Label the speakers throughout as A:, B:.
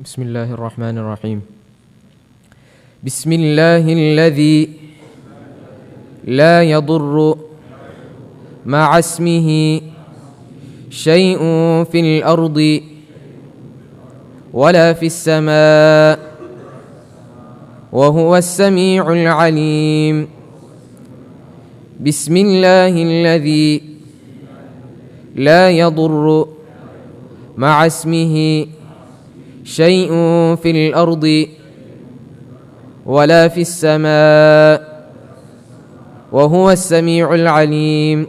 A: بسم الله الرحمن الرحيم. بسم الله الذي لا يضر مع اسمه شيء في الأرض ولا في السماء وهو السميع العليم. بسم الله الذي لا يضر مع اسمه شيء في الأرض ولا في السماء وهو السميع العليم.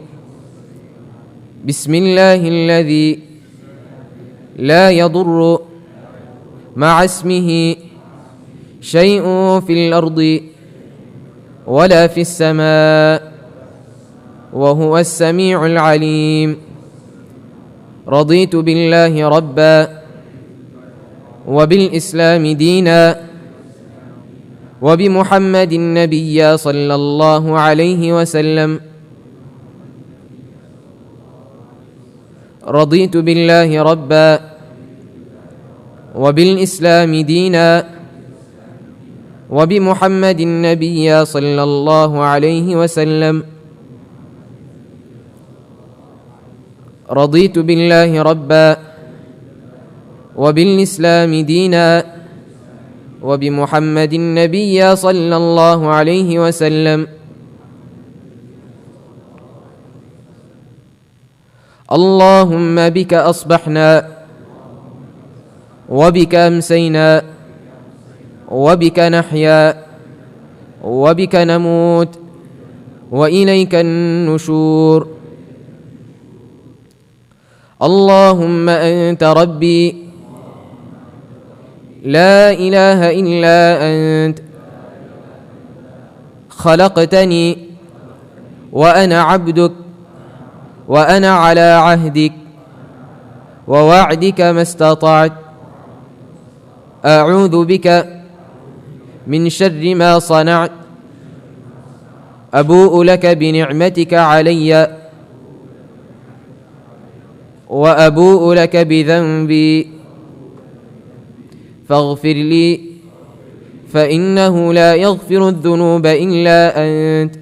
A: بسم الله الذي لا يضر مع اسمه شيء في الأرض ولا في السماء وهو السميع العليم. رضيت بالله ربا وبالإسلام دينا وبمحمد نبيا صلى الله عليه وسلم. رضيت بالله ربا وبالإسلام دينا وبمحمد نبيا صلى الله عليه وسلم. رضيت بالله ربا وبالإسلام دينا وبمحمد نبيا صلى الله عليه وسلم. اللهم بك أصبحنا وبك أمسينا وبك نحيا وبك نموت وإليك النشور. اللهم أنت ربي لا إله إلا أنت، خلقتني وأنا عبدك وأنا على عهدك ووعدك ما استطعت. أعوذ بك من شر ما صنعت. أبوء لك بنعمتك علي وأبوء لك بذنبي فاغفر لي فإنه لا يغفر الذنوب إلا أنت.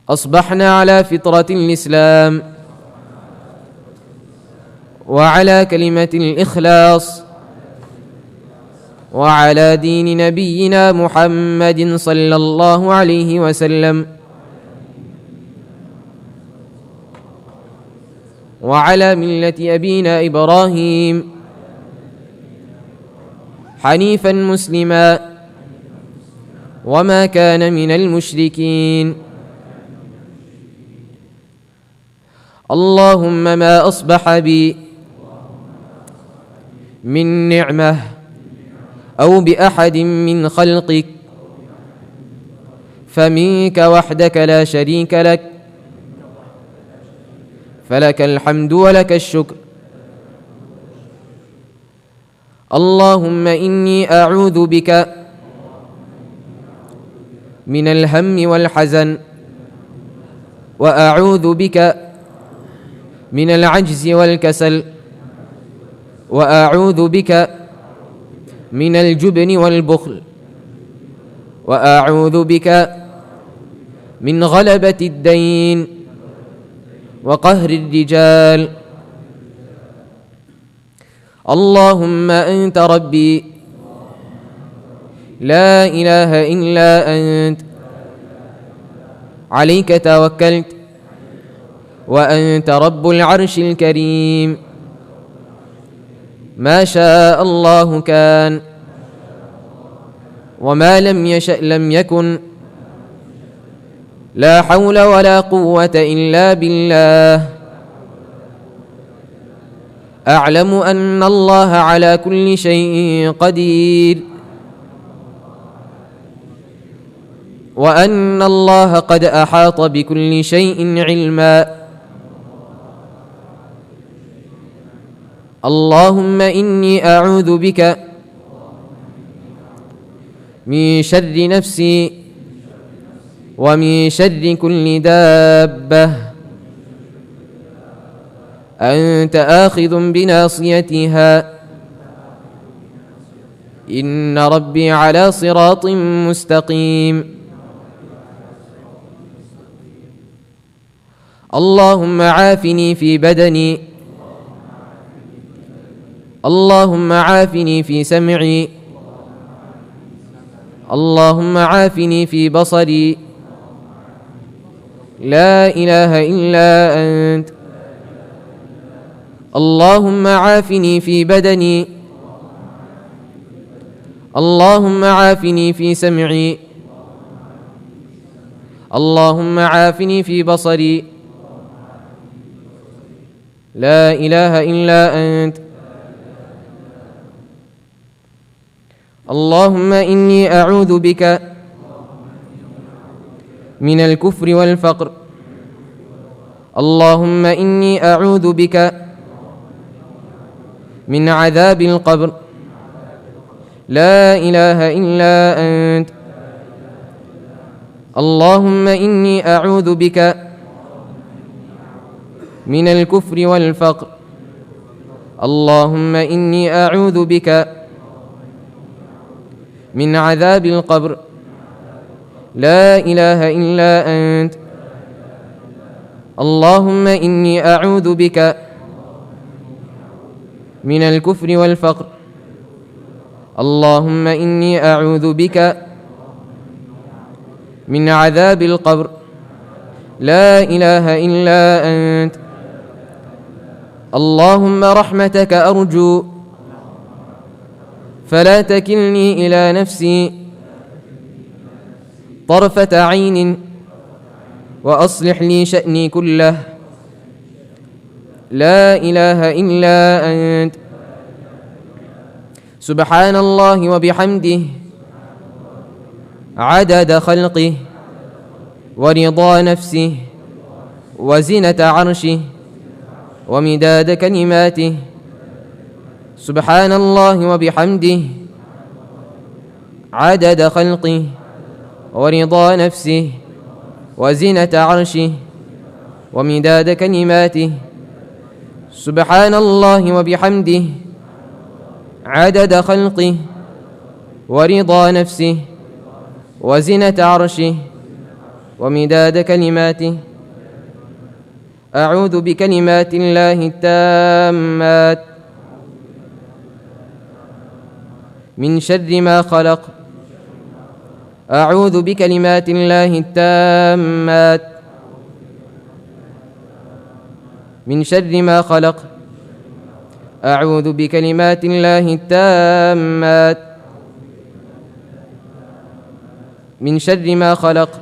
A: أصبحنا على فطرة الإسلام وعلى كلمة الإخلاص وعلى دين نبينا محمد صلى الله عليه وسلم وعلى ملة أبينا إبراهيم حنيفا مسلما وما كان من المشركين. اللهم ما أصبح بي من نعمة أو بأحد من خلقك فمنك وحدك لا شريك لك، فلك الحمد ولك الشكر. اللهم إني أعوذ بك من الهم والحزن، وأعوذ بك من العجز والكسل، وأعوذ بك من الجبن والبخل، وأعوذ بك من غلبة الدين وقهر الرجال. اللهم أنت ربي لا إله إلا أنت، عليك توكلت وأنت رب العرش الكريم. ما شاء الله كان وما لم يشأ لم يكن. لا حول ولا قوة إلا بالله. أعلم أن الله على كل شيء قدير وأن الله قد أحاط بكل شيء علما. اللهم إني أعوذ بك من شر نفسي ومن شر كل دابة أنت آخذ بناصيتها إن ربي على صراط مستقيم اللهم عافني في بدني اللهم عافني في سمعي اللهم عافني في بصري لا إله إلا أنت اللهم عافني في بدني اللهم عافني في سمعي اللهم عافني في بصري لا إله إلا أنت اللهم إني أعوذ بك من الكفر والفقر اللهم إني أعوذ بك من عذاب القبر لا إله إلا أنت اللهم إني أعوذ بك من الكفر والفقر اللهم إني أعوذ بك من عذاب القبر لا إله إلا أنت اللهم إني أعوذ بك من الكفر والفقر اللهم إني أعوذ بك من عذاب القبر لا إله إلا أنت اللهم رحمتك أرجو فلا تكلني إلى نفسي طرفة عين وأصلح لي شأني كله لا إله إلا أنت سبحان الله وبحمده عدد خلقه ورضا نفسه وزنة عرشه ومداد كلماته سبحان الله وبحمده عدد خلقه ورضا نفسه وزنة عرشه ومداد كلماته سبحان الله وبحمده عدد خلقه ورضا نفسه وزنة عرشه ومداد كلماته أعوذ بكلمات الله التامات من شر ما خلق أعوذ بكلمات الله التامات من شر ما خلق أعوذ بكلمات الله التامات من شر ما خلق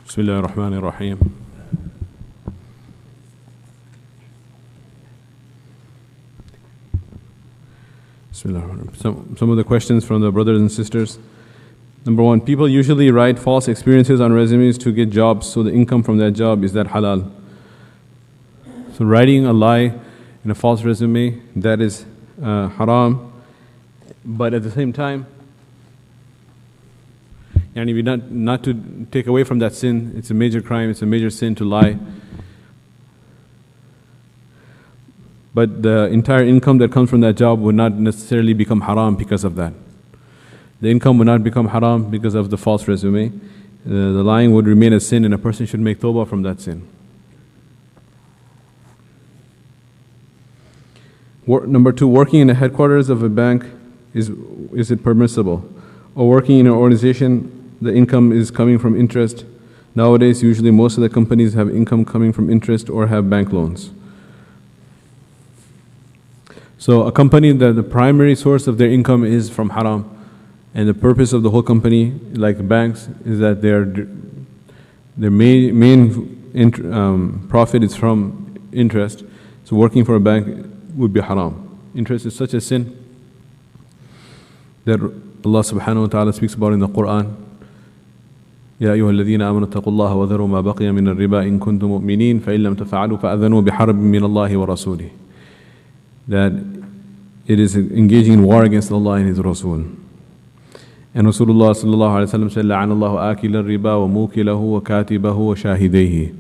B: بسم الله الرحمن الرحيم. Some of the questions from the brothers and sisters. Number one, people usually write false experiences on resumes to get jobs, so the income from that job, is that halal? So writing a lie in a false resume, that is haram. But at the same time, and we not to take away from that sin, it's a major crime, it's a major sin to lie. But the entire income that comes from that job would not necessarily become haram because of that. The income would not become haram because of the false resume. the lying would remain a sin, and a person should make tawbah from that sin. Number 2, working in the headquarters of a bank, is it permissible? Or working in an organization, the income is coming from interest. Nowadays, usually most of the companies have income coming from interest or have bank loans. So a company that the primary source of their income is from haram, and the purpose of the whole company, like banks, is that their main profit is from interest. So working for a bank would be haram. Interest is such a sin that Allah subhanahu wa ta'ala speaks about in the Quran. يا أيها الذين آمنوا اتقوا الله وذروا ما بقي من الربا إن كنتم مؤمنين فإن لم تفعلوا فأذنوا بحرب من الله ورسوله. That it is engaging in war against Allah and His Rasul. And Rasulullah sallallahu alaihi wasallam said, لعن الله آكل الربا وموكله وكاتبه وشاهديه.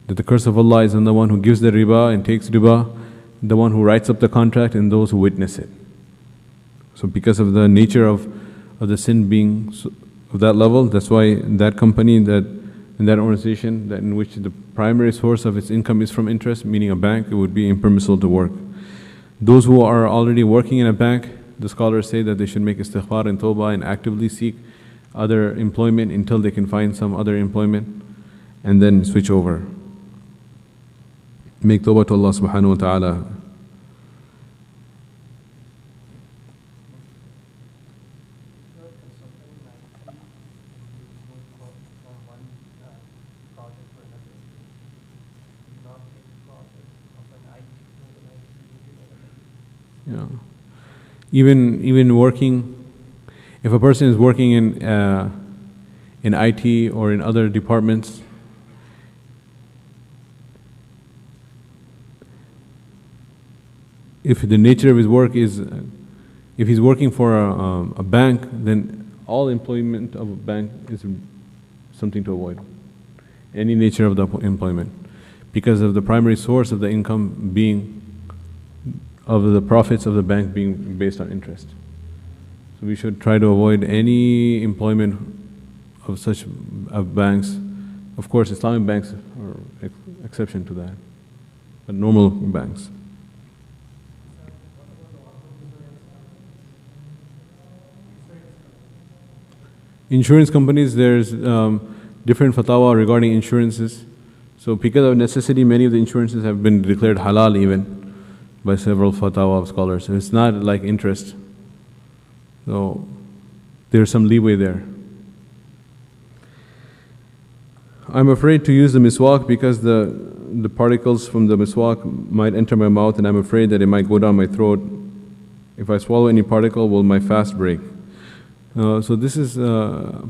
B: That the curse of Allah is on the one who gives the riba and takes riba, the one who writes up the contract, and those who witness it. So because of the nature of the sin being of that level, that's why that company, that in that organization, that in which the primary source of its income is from interest, meaning a bank, it would be impermissible to work. Those who are already working in a bank, the scholars say that they should make istighfar and tawbah and actively seek other employment until they can find some other employment, and then switch over. Make tawbah to Allah subhanahu wa ta'ala. Yeah. Even working, if a person is working in IT or in other departments, if the nature of his work is, if he's working for a bank, then all employment of a bank is something to avoid. Any nature of the employment, because of the primary source of the income being of the profits of the bank being based on interest. So we should try to avoid any employment of such banks. Of course, Islamic banks are exception to that, but normal banks. Insurance companies, there's different fatwa regarding insurances. So because of necessity, many of the insurances have been declared halal even by several fatwa of scholars. So it's not like interest. So there's some leeway there. I'm afraid to use the miswak because the particles from the miswak might enter my mouth, and I'm afraid that it might go down my throat. If I swallow any particle, will my fast break? So this is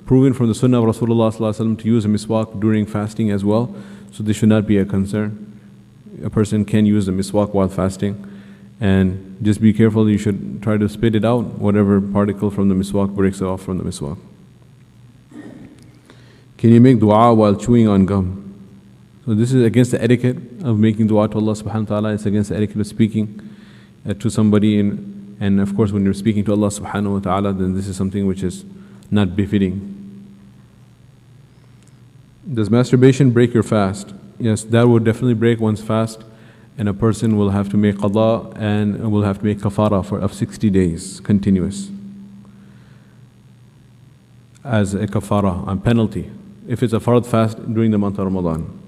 B: proven from the sunnah of Rasulullah ﷺ to use a miswak during fasting as well. So this should not be a concern. A person can use a miswak while fasting, and just be careful, you should try to spit it out, whatever particle from the miswak breaks off from the miswak. Can you make dua while chewing on gum? So this is against the etiquette of making dua to Allah subhanahu wa ta'ala. It's against the etiquette of speaking to somebody, and of course when you're speaking to Allah subhanahu wa ta'ala, then this is something which is not befitting. Does masturbation break your fast? Yes, that would definitely break one's fast, and a person will have to make qada and will have to make kafara of 60 days continuous as a kafara, a penalty, if it's a fard fast during the month of Ramadan.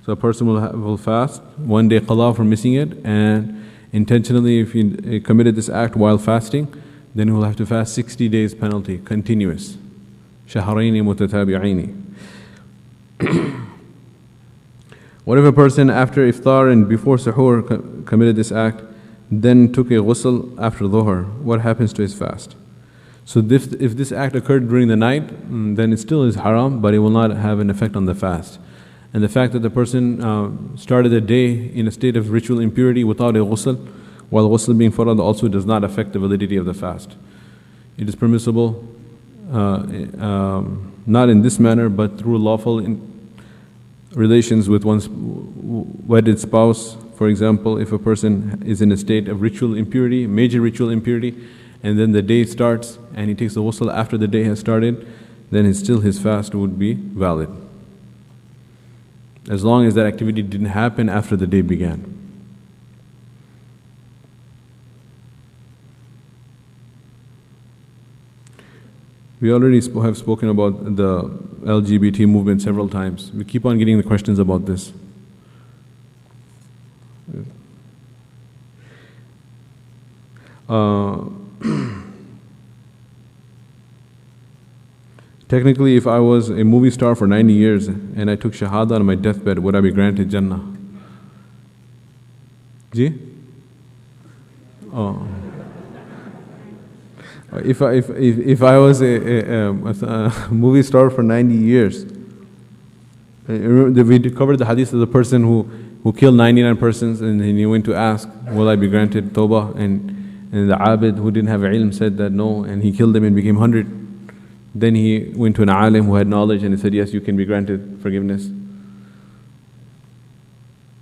B: So a person will fast 1 day qada for missing it, and intentionally, if he committed this act while fasting, then he will have to fast 60 days penalty, continuous. شهرين متتابعين. What if a person after iftar and before suhoor committed this act, then took a ghusl after dhuhr? What happens to his fast? So if this act occurred during the night, then it still is haram, but it will not have an effect on the fast. And the fact that the person started the day in a state of ritual impurity without a ghusl, while ghusl being farad, also does not affect the validity of the fast. It is permissible, not in this manner, but through lawful relations with one's wedded spouse. For example, if a person is in a state of ritual impurity, major ritual impurity, and then the day starts and he takes the ghusl after the day has started, then his fast would be valid, as long as that activity didn't happen after the day began. We already have spoken about the LGBT movement several times. We keep on getting the questions about this. Technically, if I was a movie star for 90 years and I took Shahada on my deathbed, would I be granted Jannah? Ji? Oh. If I was a movie star for 90 years, we covered the hadith of the person who killed 99 persons, and he went to ask, will I be granted tawbah? And the abid who didn't have ilm said that no, and he killed them and became 100. Then he went to an alim who had knowledge and he said, yes, you can be granted forgiveness.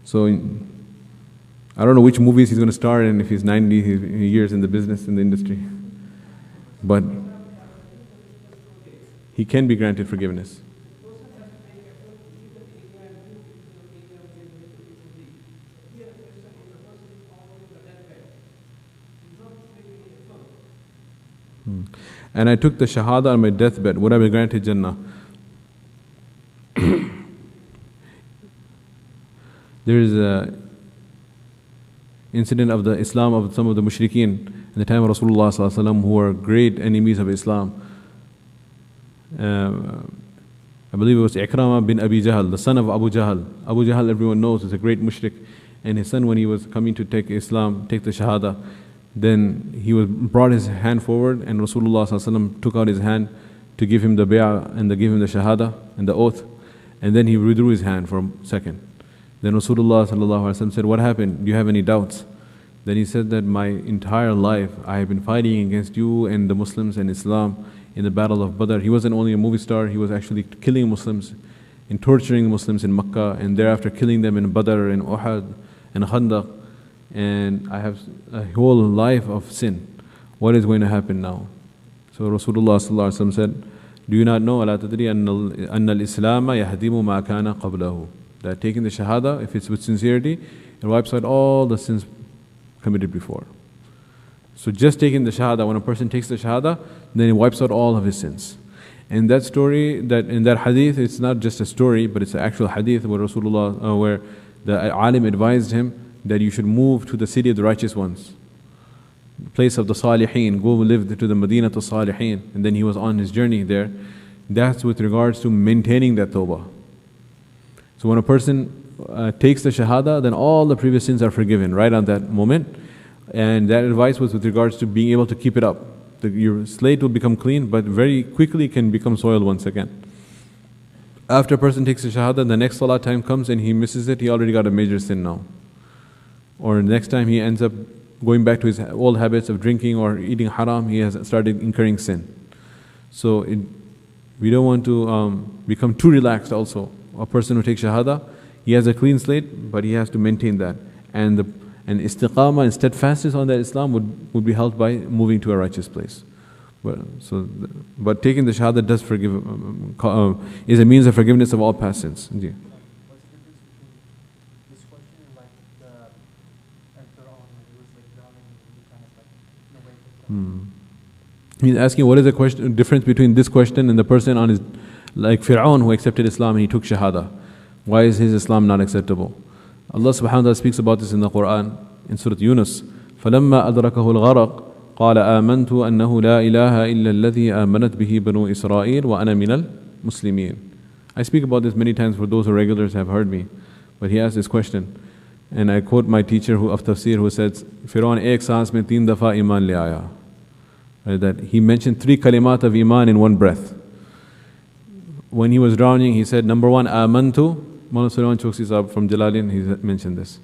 B: So I don't know which movies he's going to star in if he's 90 years in the business, in the industry. But he can be granted forgiveness. And I took the Shahada on my deathbed, would I be granted Jannah? There is an incident of the Islam of some of the mushrikeen in the time of Rasulullah ﷺ, who were great enemies of Islam. I believe it was Ikrama bin Abi Jahl, the son of Abu Jahl. Abu Jahl, everyone knows, is a great mushrik. And his son, when he was coming to take Islam, take the Shahada, then he brought his hand forward, and Rasulullah ﷺ took out his hand to give him the bay'ah and to give him the shahada and the oath, and then he withdrew his hand for a second. Then Rasulullah ﷺ said, what happened? Do you have any doubts? Then he said that my entire life I have been fighting against you and the Muslims and Islam in the battle of Badr. He wasn't only a movie star, he was actually killing Muslims and torturing Muslims in Makkah, and thereafter killing them in Badr and Uhud and Khandaq. And I have a whole life of sin. What is going to happen now? So Rasulullah ﷺ said, do you not know, أَلَا تَدْرِي أَنَّ الْإِسْلَامَ يَهْدِمُ مَا كَانَ قَبْلَهُ, that taking the Shahada, if it's with sincerity, it wipes out all the sins committed before. So just taking the Shahada, when a person takes the Shahada, then it wipes out all of his sins. And that story, that in that hadith, it's not just a story, but it's an actual hadith where Rasulullah, where the alim advised him that you should move to the city of the righteous ones, the place of the Salihin, go live to the Madinah to Salihin. And then he was on his journey there. That's with regards to maintaining that tawbah. So when a person takes the Shahada, then all the previous sins are forgiven right at that moment. And that advice was with regards to being able to keep it up. Your slate will become clean, but very quickly can become soiled once again. After a person takes the Shahada, the next Salah time comes and he misses it, he already got a major sin now. Or next time he ends up going back to his old habits of drinking or eating haram, he has started incurring sin. So we don't want to become too relaxed also. A person who takes Shahada, he has a clean slate, but he has to maintain that. And istiqamah and steadfastness on that Islam would be helped by moving to a righteous place. But taking the Shahada does forgive, is a means of forgiveness of all past sins. Yeah. He's asking what is the difference between this question and the person on his, like Fir'aun who accepted Islam and he took Shahada. Why is his Islam not acceptable? Allah subhanahu wa ta'ala speaks about this in the Quran in Surah Yunus. فَلَمَّا أَدْرَكَهُ الْغَرَقُ قَالَ آمَنْتُ أَنَّهُ لَا إِلَهَ إِلَّا الَّذِي آمَنَتْ بِهِ بَنُو إِسْرَائِيلَ وَأَنَا مِنَ الْمُسْلِمِينَ. I speak about this many times for those who regulars have heard me. But he asked this question. And I quote my teacher of tafsir who says, Fir'aun ek saans mein 3 dafa iman le aaya. That he mentioned 3 kalimat of iman in one breath. When he was drowning, he said, number 1, amantu. Mawlana Sulaiman Choksi Sahab from Jalalin, he mentioned this.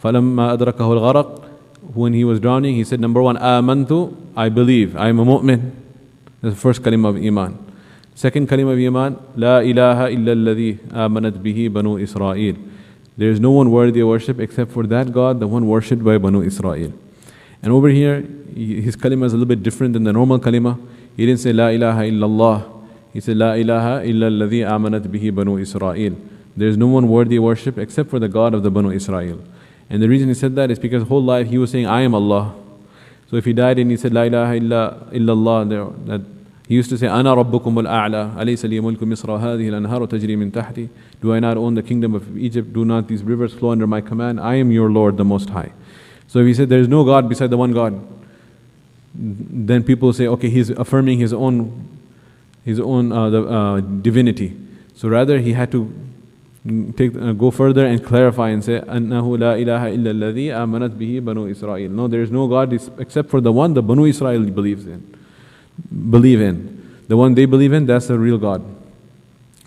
B: فَلَمَّا أَدْرَكَهُ الْغَرَقُ. When he was drowning, he said, number 1, amantu, I believe, I am a mu'min. That's the first kalima of iman. Second kalima of iman, la ilaha illa alladhi amanat bihi banu Israel. There is no one worthy of worship except for that God, the one worshipped by Banu Israel. And over here, his kalima is a little bit different than the normal kalima. He didn't say La ilaha illallah. He said, La ilaha illa alladhi amanat bihi banu Israel. There is no one worthy of worship except for the God of the Banu Israel. And the reason he said that is because whole life he was saying, I am Allah. So if he died and he said, La ilaha illallah, that he used to say, Ana rabbukum al-a'la, alaysa li mulku misra hadhihi al-anharu tajri min tahti. Do I not own the kingdom of Egypt? Do not these rivers flow under my command? I am your Lord, the Most High. So if he said, there is no God beside the one God, then people say, okay, he's affirming his own divinity. So rather he had to go further and clarify and say, Annahu la ilaha illa alladhi amanat bihi banu Israel. No, there is no God except for the one the Banu Israel believe in. The one they believe in, that's the real God.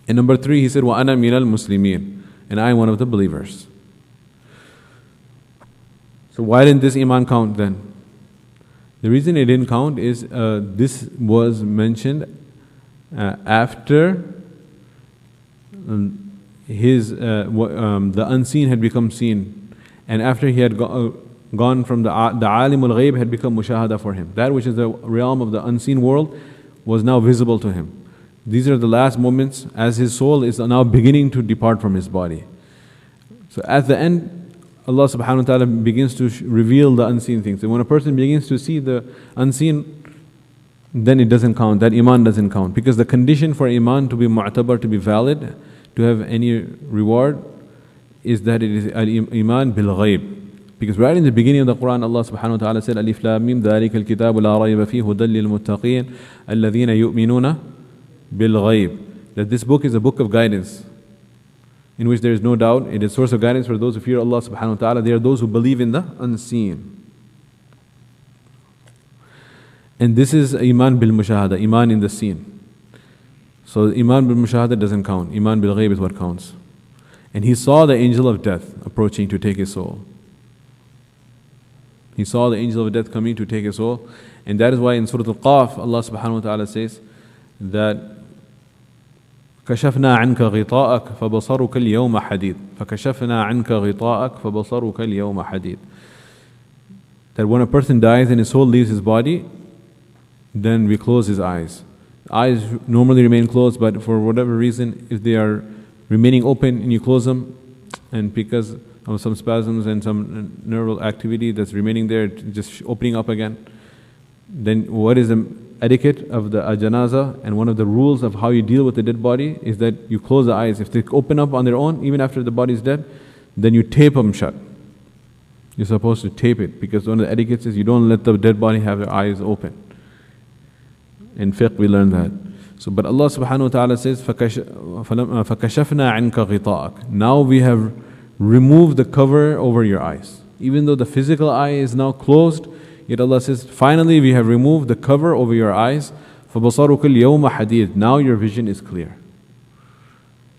B: And number 3, he said, Wa ana minal muslimin, and I am one of the believers. So why didn't this iman count then? The reason it didn't count is this was mentioned after the unseen had become seen, and after he had gone from the alimul ghaib had become mushahada for him. That which is the realm of the unseen world was now visible to him. These are the last moments as his soul is now beginning to depart from his body. So at the end, Allah subhanahu wa ta'ala begins to reveal the unseen things. And when a person begins to see the unseen, then it doesn't count, that iman doesn't count. Because the condition for iman to be mu'tabar, to be valid, to have any reward, is that it is al-iman bil-ghayb. Because right in the beginning of the Quran, Allah subhanahu wa ta'ala said, Alif Lam Mim, ذَلِكَ الْكِتَابُ لَا رَيْبَ فِيهِ هُدًى لِلْمُتَّقِينَ الَّذِينَ يُؤْمِنُونَ بِالْغَيْبِ. That this book is a book of guidance, in which there is no doubt. It is a source of guidance for those who fear Allah subhanahu wa ta'ala. They are those who believe in the unseen. And this is iman bil mushahada, iman in the seen. So iman bil mushahada doesn't count. Iman bil ghayb is what counts. And he saw the angel of death approaching to take his soul. He saw the angel of death coming to take his soul. And that is why in Surah Al-Qaf, Allah subhanahu wa ta'ala says that كشفنا عنك غطاءك فبصرك اليوم حديد فكشفنا عنك غطاءك فبصرك اليوم حديد. That when a person dies and his soul leaves his body, then we close his eyes. Eyes normally remain closed, but for whatever reason, if they are remaining open and you close them, and because of some spasms and some neural activity that's remaining there, just opening up again, then what is the etiquette of the janaza, and one of the rules of how you deal with the dead body is that you close the eyes. If they open up on their own, even after the body is dead, then you tape them shut. You're supposed to tape it, because one of the etiquettes is you don't let the dead body have their eyes open. In fiqh we learn that. So, but Allah subhanahu wa ta'ala says, فَكَشَفْنَا عَنْكَ غِطَاءَكَ. Now we have removed the cover over your eyes. Even though the physical eye is now closed, yet Allah says, finally we have removed the cover over your eyes. فَبَصَرُكَ الْيَوْمَ حَدِيدٌ. Now your vision is clear.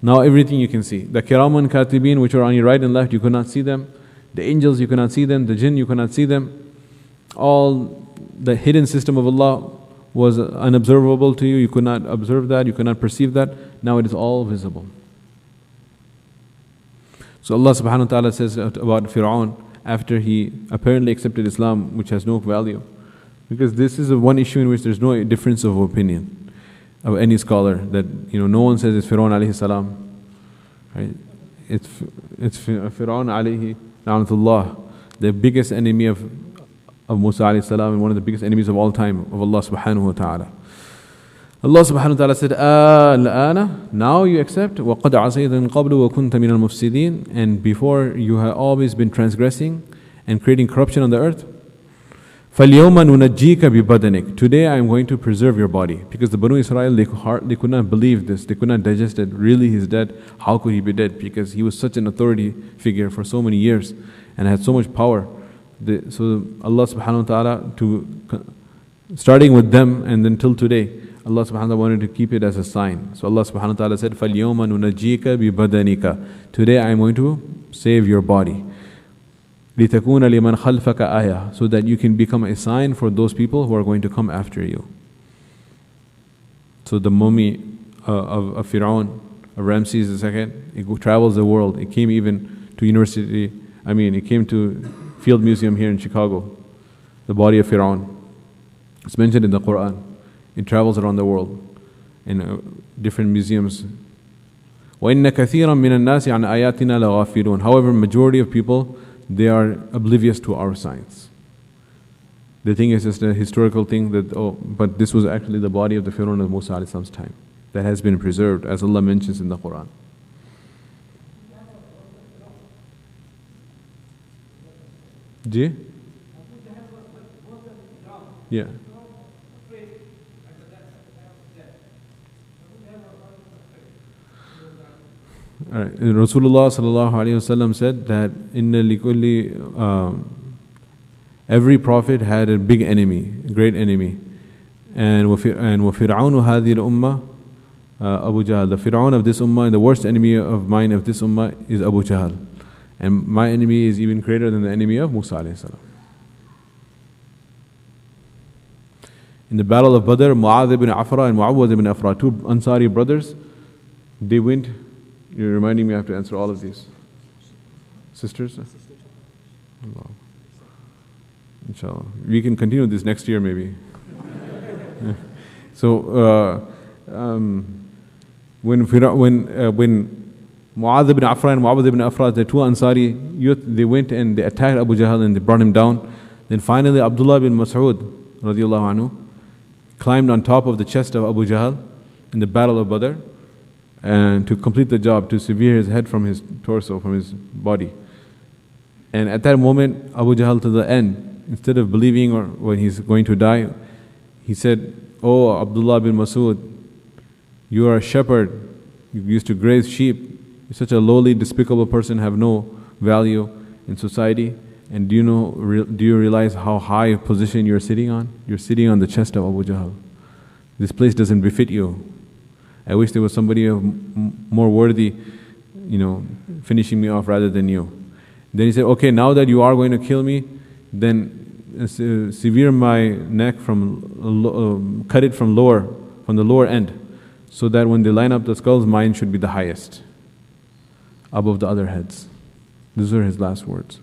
B: Now everything you can see. The kiraman katibin, which are on your right and left, you could not see them. The angels, you cannot see them. The jinn, you cannot see them. All the hidden system of Allah was unobservable to you. You could not observe that. You could not perceive that. Now it is all visible. So Allah subhanahu wa ta'ala says about Fir'aun, after he apparently accepted Islam, which has no value. Because this is one issue in which there's no difference of opinion of any scholar, that no one says it's Fir'aun alayhi salam. Right? It's Fir'aun alayhi la'natullah, the biggest enemy of Musa alayhi salam, and one of the biggest enemies of all time of Allah subhanahu wa ta'ala. Allah subhanahu wa ta'ala said, الآن, now you accept, وَقَدْ عَصَيْتَ مِن قَبْلُ وَكُنْتَ مِنَ الْمُفْسِدِينَ, and before you have always been transgressing and creating corruption on the earth. فَالْيَوْمَ نُنَجِّيكَ بِبَدَنِكَ. Today I am going to preserve your body. Because the Banu Israel, they could not believe this. They could not digest it. Really he's dead. How could he be dead? Because he was such an authority figure for so many years and had so much power. So Allah subhanahu wa ta'ala, starting with them and then till today, Allah subhanahu wa ta'ala wanted to keep it as a sign. So Allah subhanahu wa ta'ala said, فَالْيَوْمَ نُنَجِّيكَ بِبَدَنِكَ. Today I am going to save your body. لِتَكُونَ لِمَنْ خَلْفَكَ آيَةً. So that you can become a sign for those people who are going to come after you. So the mummy of Fir'aun, of Ramses II, it travels the world. It came even to it came to Field Museum here in Chicago. The body of Fir'aun. It's mentioned in the Quran. It travels around the world. and different museums. وَإِنَّ كَثِيرًا مِنَ النَّاسِ عَنْ آيَاتِنَا لَغَافِلُونَ. However, majority of people, they are oblivious to our signs. They think it's just a historical thing that, but this was actually the body of the Pharaoh of Musa alayhi salam's time that has been preserved, as Allah mentions in the Quran. Ji? Yeah. All right. Rasulullah sallallahu alaihi wasallam said that inna likulli, every prophet had a big enemy, a great enemy, and وَفِرْعَوْنُ هَذِهِ الْأُمَّةِ Abu Jahl. The Fir'aun of this ummah, the worst enemy of mine of this ummah is Abu Jahl, and my enemy is even greater than the enemy of Musa alayhi salam. In the battle of Badr, Mu'adh ibn Afra and Mu'awwaz ibn Afra, two Ansari brothers, they went. You're reminding me I have to answer all of these. Sisters? Allah. Inshallah. We can continue this next year maybe. So, when Mu'adh ibn Afra and Mu'awwaz ibn Afra, the two Ansari youth, they went and they attacked Abu Jahl and they brought him down. Then finally Abdullah bin Mas'ud radiallahu anhu climbed on top of the chest of Abu Jahl in the battle of Badr, and to complete the job, to sever his head from his torso, from his body. And at that moment, Abu Jahl to the end, instead of believing or when he's going to die, he said, "Oh Abdullah bin Mas'ud, you are a shepherd, you used to graze sheep, you're such a lowly, despicable person, have no value in society. And do you realize how high a position you're sitting on? You're sitting on the chest of Abu Jahl. This place doesn't befit you. I wish there was somebody more worthy, finishing me off rather than you." Then he said, "Okay, now that you are going to kill me, then sever my neck cut it from the lower end, so that when they line up the skulls, mine should be the highest, above the other heads." These are his last words.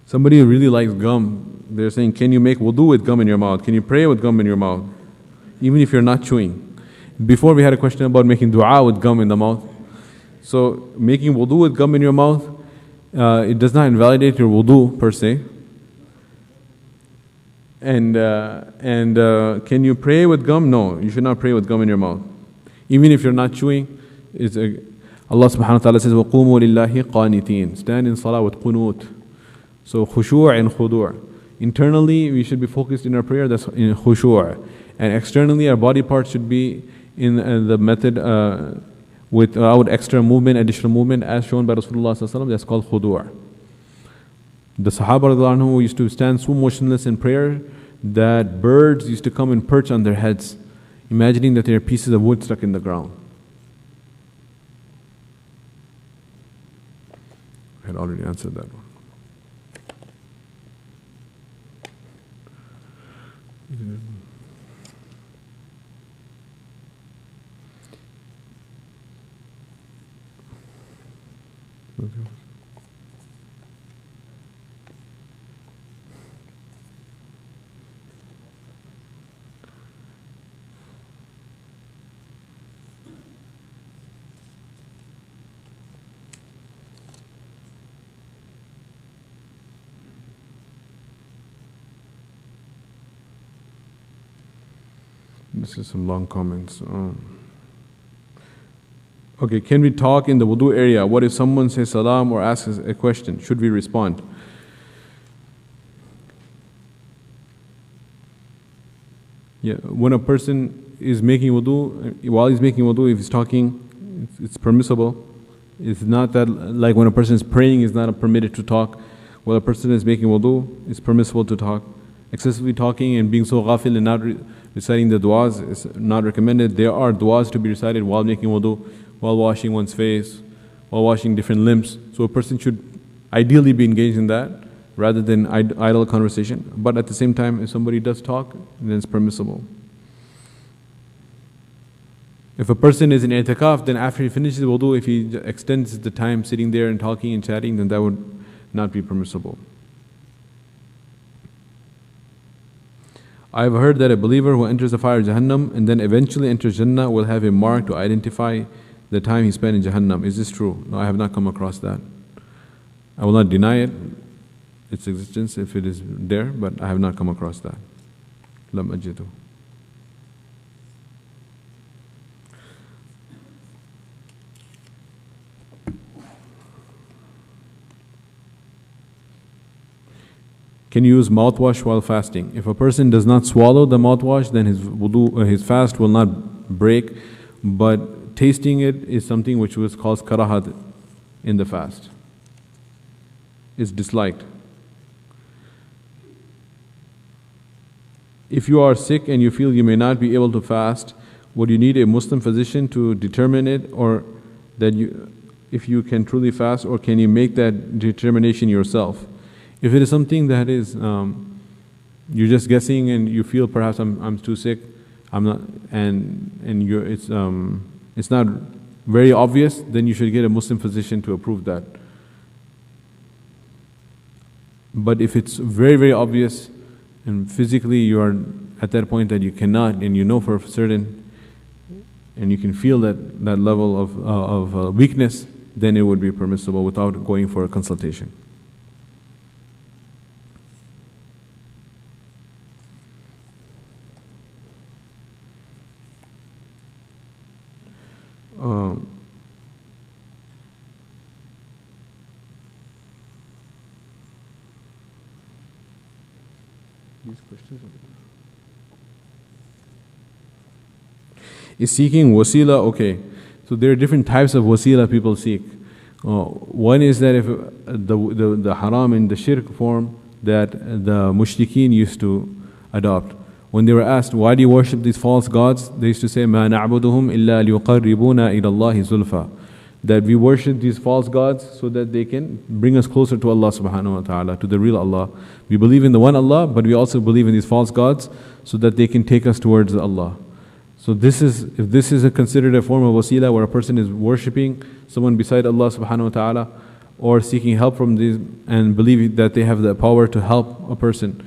B: Somebody who really likes gum, they're saying, can you make wudu with gum in your mouth? Can you pray with gum in your mouth? Even if you're not chewing. Before we had a question about making dua with gum in the mouth. So making wudu with gum in your mouth, it does not invalidate your wudu per se. And can you pray with gum? No, you should not pray with gum in your mouth. Even if you're not chewing, Allah subhanahu wa ta'ala says, وَقُومُوا لِلَّهِ قَانِتِينَ. Stand in salah with qunut. So khushu' and khudu'. Internally, we should be focused in our prayer, that's in khushu'. And externally, our body parts should be in the method without extra movement, additional movement, as shown by Rasulullah sallallahu alaihi wasallam. That's called khudu'. The Sahaba radhiyallahu anhu used to stand so motionless in prayer that birds used to come and perch on their heads, imagining that they are pieces of wood stuck in the ground. I had already answered that one. This is some long comments. Okay, can we talk in the wudu area? What if someone says salam or asks a question? Should we respond? Yeah, when a person is making wudu, while he's making wudu, if he's talking, it's permissible. It's not that, like when a person is praying, it's not permitted to talk. While a person is making wudu, it's permissible to talk. Excessively talking and being so ghafil and not reciting the du'as is not recommended. There are du'as to be recited while making wudu, while washing one's face, while washing different limbs. So a person should ideally be engaged in that rather than idle conversation. But at the same time, if somebody does talk, then it's permissible. If a person is in i'tikaf, then after he finishes wudu, if he extends the time sitting there and talking and chatting, then that would not be permissible. I've heard that a believer who enters the fire of Jahannam and then eventually enters Jannah will have a mark to identify the time he spent in Jahannam. Is this true? No, I have not come across that. I will not deny it, its existence if it is there, but I have not come across that. Lam ajidu. Can you use mouthwash while fasting? If a person does not swallow the mouthwash, then his wudu, his fast will not break. But tasting it is something which was called karahat in the fast. It's disliked. If you are sick and you feel you may not be able to fast, would you need a Muslim physician to determine it, or that if you can truly fast, or can you make that determination yourself? If it is something that is you're just guessing and you feel perhaps I'm too sick, I'm not, and it's not very obvious, then you should get a Muslim physician to approve that. But if it's very, very obvious and physically you are at that point that you cannot, and you know for certain, and you can feel that level of weakness, then it would be permissible without going for a consultation. These questions is seeking wasila okay? So there are different types of wasila people seek. One is that if the haram and the shirk form that the mushrikeen used to adopt. When they were asked, why do you worship these false gods? They used to say, مَا نَعْبُدُهُمْ إِلَّا لِيُقَرِّبُونَا إِلَى اللَّهِ زُلْفَى. That we worship these false gods so that they can bring us closer to Allah subhanahu wa ta'ala, to the real Allah. We believe in the one Allah, but we also believe in these false gods so that they can take us towards Allah. So if this is considered a form of wasila where a person is worshipping someone beside Allah subhanahu wa ta'ala, or seeking help from these and believing that they have the power to help a person,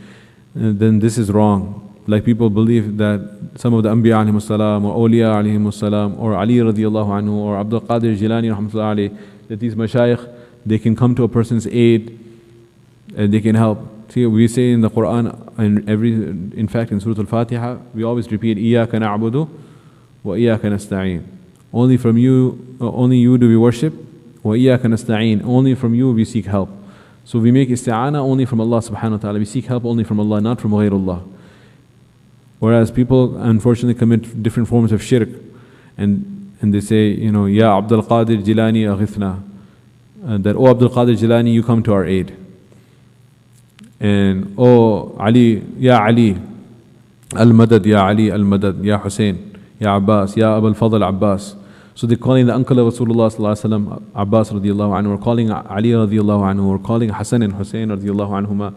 B: then this is wrong. Like people believe that some of the Anbiya alayhimus salam, or Awliya alayhimus salam, or Ali radiallahu anhu, or Abdul Qadir Jilani rahmatullahi alayhi, that these mashayikh, they can come to a person's aid and they can help. See, we say in the Quran, in fact in Surah Al-Fatiha, we always repeat, إِيَّاكَ نَعْبُدُ وَإِيَّاكَ نَسْتَعِينُ. Only you do we worship, وَإِيَّاكَ نَسْتَعِينُ. Only from you we seek help. So we make isti'ana only from Allah subhanahu wa ta'ala. We seek help only from Allah, not from ghayrullah. Whereas people unfortunately commit different forms of shirk, and they say, Ya Abdul Qadir Jilani aghithna, that, oh Abdul Qadir Jilani, you come to our aid. And oh Ali, Ya Ali, Al-Madad, Ya Ali, Al-Madad, Ya Hussein, Ya Abbas, Ya Abul Fadl Abbas. So they're calling the uncle of Rasulullah sallallahu alaihi wasallam, Abbas radiallahu anhu, or calling Ali radiallahu anhu, or calling Hassan and Hussein radiallahu anhuma,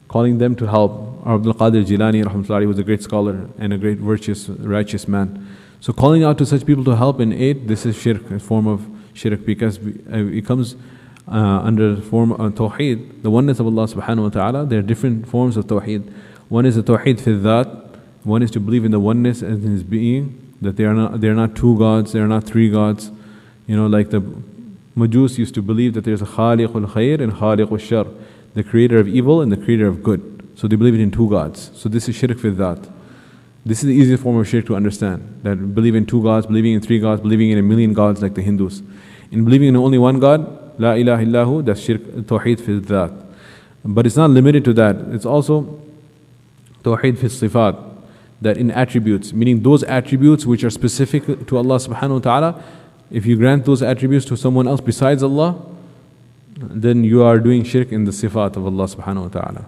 B: calling them to help. Abdul Qadir Jilani rahmatullahi was a great scholar and a great virtuous, righteous man. So calling out to such people to help and aid, this is shirk, a form of shirk, because it comes under the form of tawheed, the oneness of Allah subhanahu wa ta'ala. There are different forms of tawheed. One is the tawheed fi dhat, one is to believe in the oneness as in His being, that they are not two gods, they are not three gods. Like the Majus used to believe that there's a khaliqul khair and khaliqul shar, the creator of evil and the creator of good. So they believe in two gods. So this is shirk fi dhat. This is the easiest form of shirk to understand. That believe in two gods, believing in three gods, believing in a million gods like the Hindus. In believing in only one God, la ilaha illahu, that's shirk, tawheed fi dhat. But it's not limited to that. It's also tawheed fi sifat, that in attributes, meaning those attributes which are specific to Allah subhanahu wa ta'ala, if you grant those attributes to someone else besides Allah, then you are doing shirk in the sifat of Allah subhanahu wa ta'ala.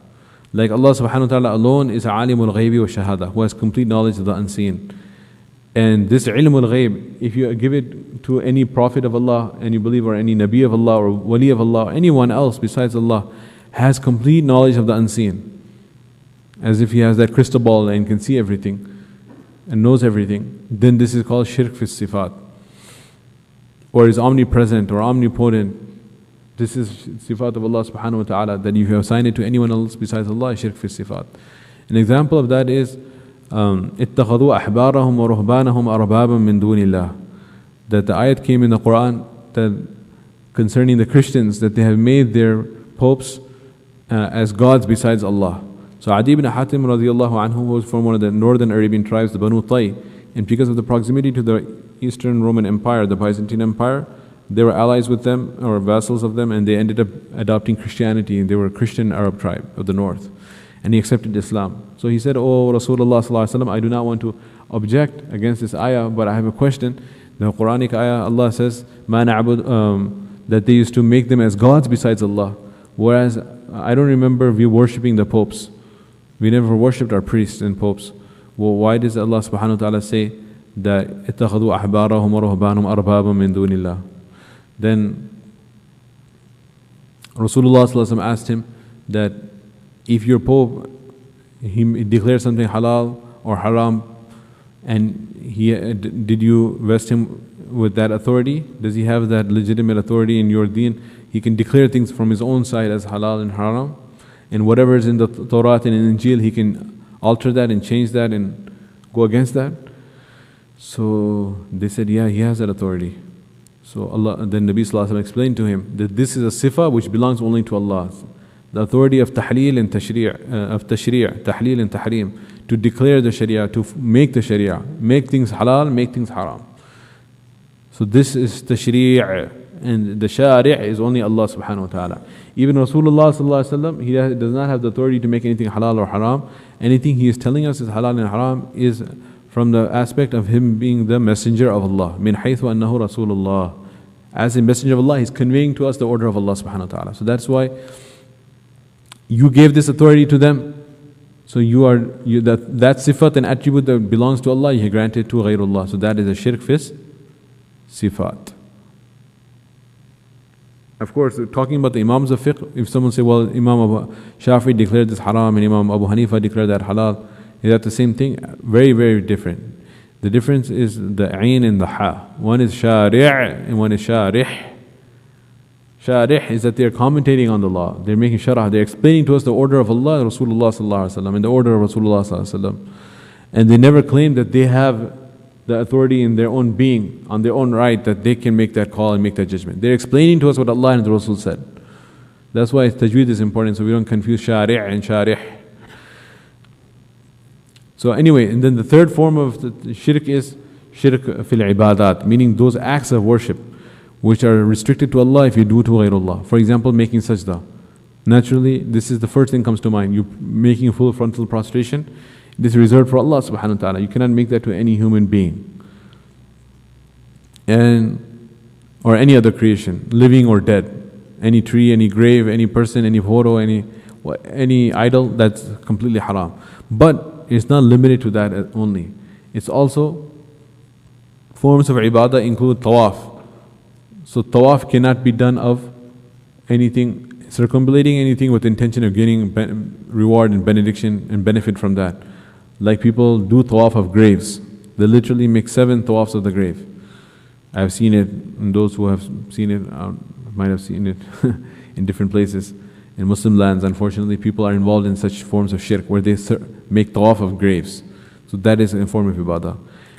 B: Like Allah subhanahu wa ta'ala alone is alimul ghaybi wa shahada, who has complete knowledge of the unseen. And this ilmul ghayb, if you give it to any prophet of Allah and you believe, or any nabi of Allah or wali of Allah, or anyone else besides Allah, has complete knowledge of the unseen, as if he has that crystal ball and can see everything and knows everything, then this is called shirk fi sifat. Or is omnipresent or omnipotent. This is sifat of Allah subhanahu wa ta'ala, that if you assign it to anyone else besides Allah, shirk fi sifat. An example of that is اتخذوا أحبارهم ورهبانهم أربابا من دون الله. That the ayat came in the Quran that concerning the Christians, that they have made their popes as gods besides Allah. So Adi ibn Hatim radiallahu anhu was from one of the northern Arabian tribes, the Banu Tay, and because of the proximity to the Eastern Roman Empire, the Byzantine Empire, they were allies with them or vassals of them, and they ended up adopting Christianity. They were a Christian Arab tribe of the north, and he accepted Islam. So he said, "Oh Rasulullah sallallahu alaihi wasallam, I do not want to object against this ayah, but I have a question." The Quranic ayah, Allah says, "Ma na'bud," that they used to make them as gods besides Allah. Whereas I don't remember we worshipping the popes. We never worshipped our priests and popes. Well, why does Allah subhanahu wa ta'ala say that اتخذوا أحبارهم ورهبانهم أربابا من دون الله? Then Rasulullah sallallahu alaihi wasallam asked him that if your pope, he declared something halal or haram, and did you vest him with that authority? Does he have that legitimate authority in your deen? He can declare things from his own side as halal and haram, and whatever is in the Torah and in Injil, he can alter that and change that and go against that. So they said, yeah, he has that authority. So then Nabi Sallallahu Alaihi Wasallam explained to him that this is a sifa which belongs only to Allah. The authority of tahleel and tahleel and tahreem, to declare the sharia, to make the sharia, make things halal, make things haram. So this is tashri', and the shari' is only Allah subhanahu wa ta'ala. Even Rasulullah sallallahu alaihi wasallam, he does not have the authority to make anything halal or haram. Anything he is telling us is halal and haram is from the aspect of him being the messenger of Allah. Min haythu annahu Rasulullah. As a messenger of Allah, he's conveying to us the order of Allah subhanahu wa ta'ala. So that's why you gave this authority to them. So that sifat and attribute that belongs to Allah, you granted to ghayrullah. So that is a shirk fis sifat. Of course, talking about the Imams of fiqh, if someone say, well, Imam Abu Shafi declared this haram and Imam Abu Hanifa declared that halal, is that the same thing? Very, very different. The difference is the ayn and the ha. One is shari' and one is sharih. Sharih is that they're commentating on the law. They're making sharah. They're explaining to us the order of Allah, Rasulullah sallallahu alaihi wasallam, and the order of Rasulullah sallallahu alaihi wasallam. And they never claim that they have the authority in their own being, on their own right, that they can make that call and make that judgment. They're explaining to us what Allah and the Rasul said. That's why tajweed is important, so we don't confuse shari' and sharih. So anyway, and then the third form of the shirk is shirk fil ibadat, meaning those acts of worship which are restricted to Allah if you do to ghayrullah. For example, making sajda. Naturally, this is the first thing comes to mind. You making a full frontal prostration. This is reserved for Allah subhanahu wa ta'ala. You cannot make that to any human being. Or any other creation, living or dead. Any tree, any grave, any person, any photo, any idol, that's completely haram. But it's not limited to that only. It's also forms of ibadah include tawaf. So tawaf cannot be done of anything, circumambulating anything with the intention of getting reward and benediction and benefit from that. Like people do tawaf of graves. They literally make 7 tawafs of the grave. I've seen it, and those who have seen it might have seen it in different places. In Muslim lands, unfortunately, people are involved in such forms of shirk where they make tawaf of graves. So that is a form of ibadah.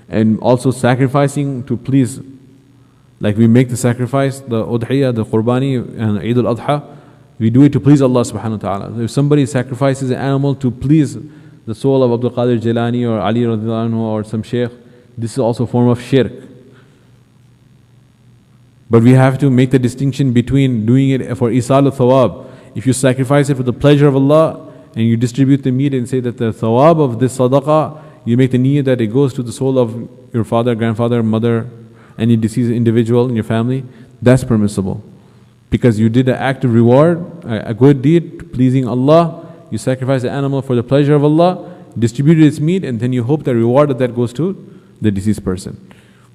B: And also sacrificing to please, like we make the sacrifice, the udhiyah, the qurbani, and Eid al-Adha, we do it to please Allah subhanahu wa ta'ala. If somebody sacrifices an animal to please the soul of Abdul Qadir Jilani or Ali radiallahu anhu or some sheikh, this is also a form of shirk. But we have to make the distinction between doing it for isal al-thawab. If you sacrifice it for the pleasure of Allah and you distribute the meat and say that the thawab of this sadaqah, you make the niyyah that it goes to the soul of your father, grandfather, mother, any deceased individual in your family, that's permissible. Because you did an act of reward, a good deed, pleasing Allah, you sacrifice the animal for the pleasure of Allah, distributed its meat, and then you hope the reward of that goes to the deceased person.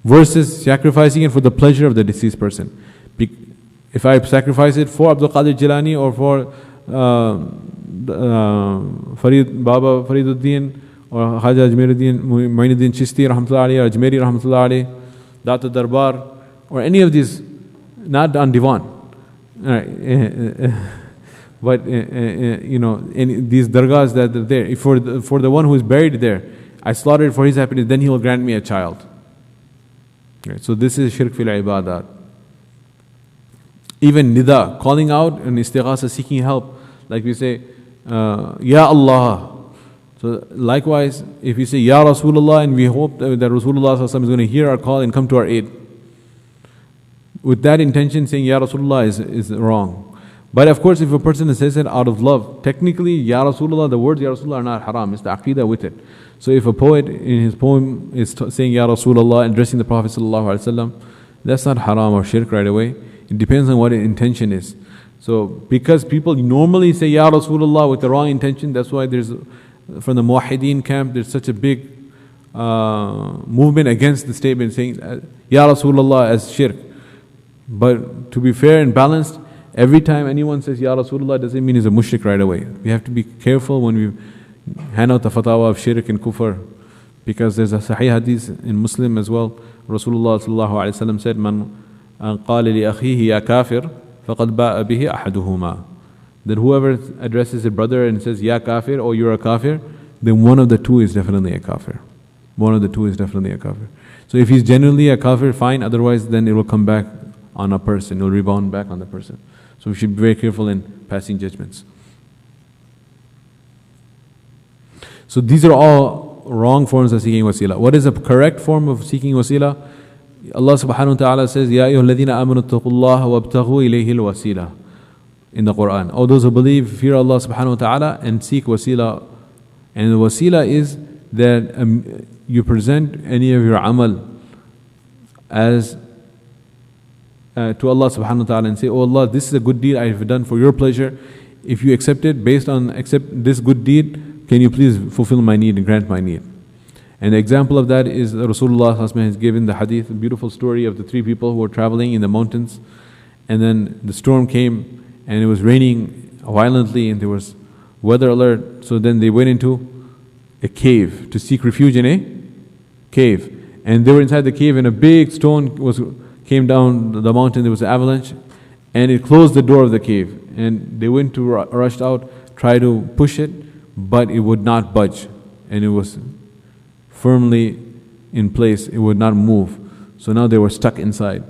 B: Versus sacrificing it for the pleasure of the deceased person. If I sacrifice it for Abdul Qadir Jilani or for Baba Fariduddin or Khaja Ajmeruddin, Muinuddin Chishti Rahmatullah Alayhi or Ajmeri Rahmatullah Alayhi, Data Darbar, or any of these, not on Diwan. But in these dargahs that are there, if for the one who is buried there, I slaughtered for his happiness, then he will grant me a child. Right? So this is shirk fil ibadat. Even nida, calling out and istighasa, seeking help, like we say, Ya Allah. So likewise, if we say Ya Rasulullah and we hope that Rasulullah is going to hear our call and come to our aid, with that intention, saying Ya Rasulullah is wrong. But of course, if a person says it out of love, technically Ya Rasulullah, the words Ya Rasulullah are not haram, it's the aqidah with it. So if a poet in his poem is saying Ya Rasulullah and addressing the Prophet ﷺ, that's not haram or shirk right away. It depends on what the intention is. So because people normally say Ya Rasulullah with the wrong intention, that's why there's, from the Muwahhideen camp, there's such a big movement against the statement saying Ya Rasulullah as shirk. But to be fair and balanced, every time anyone says Ya Rasulullah doesn't mean he's a mushrik right away. We have to be careful when we hand out the fatwa of shirk and kufr, because there's a sahih hadith in Muslim as well. Rasulullah sallallahu alaihi wasallam said, "Man qala li akhihi ya kafir, faqad ba'a bihi ahaduhuma." That whoever addresses a brother and says Ya kafir or you're a kafir, then one of the two is definitely a kafir. One of the two is definitely a kafir. So if he's genuinely a kafir, fine. Otherwise, then it will come back on a person. It will rebound back on the person. So we should be very careful in passing judgments. So these are all wrong forms of seeking wasila. What is a correct form of seeking wasila? Allah subhanahu wa ta'ala says, Ya ayyuhalladhina amanu taqullaha wabtaghu ilayhi al-wasila, in the Quran. All those who believe, fear Allah subhanahu wa ta'ala and seek wasila. And the wasila is that you present any of your amal as to Allah subhanahu wa ta'ala and say, Oh Allah, this is a good deed I have done for your pleasure. If you accept it, based on accept this good deed, can you please fulfill my need and grant my need? And the example of that is Rasulullah has given the hadith, a beautiful story of the three people who were traveling in the mountains, and then the storm came and it was raining violently and there was weather alert. So then they went into a cave to seek refuge in a cave. And they were inside the cave and a big stone came down the mountain. There was an avalanche and it closed the door of the cave. And they went to rushed out, tried to push it, but it would not budge, and it was firmly in place. It would not move. So now they were stuck inside.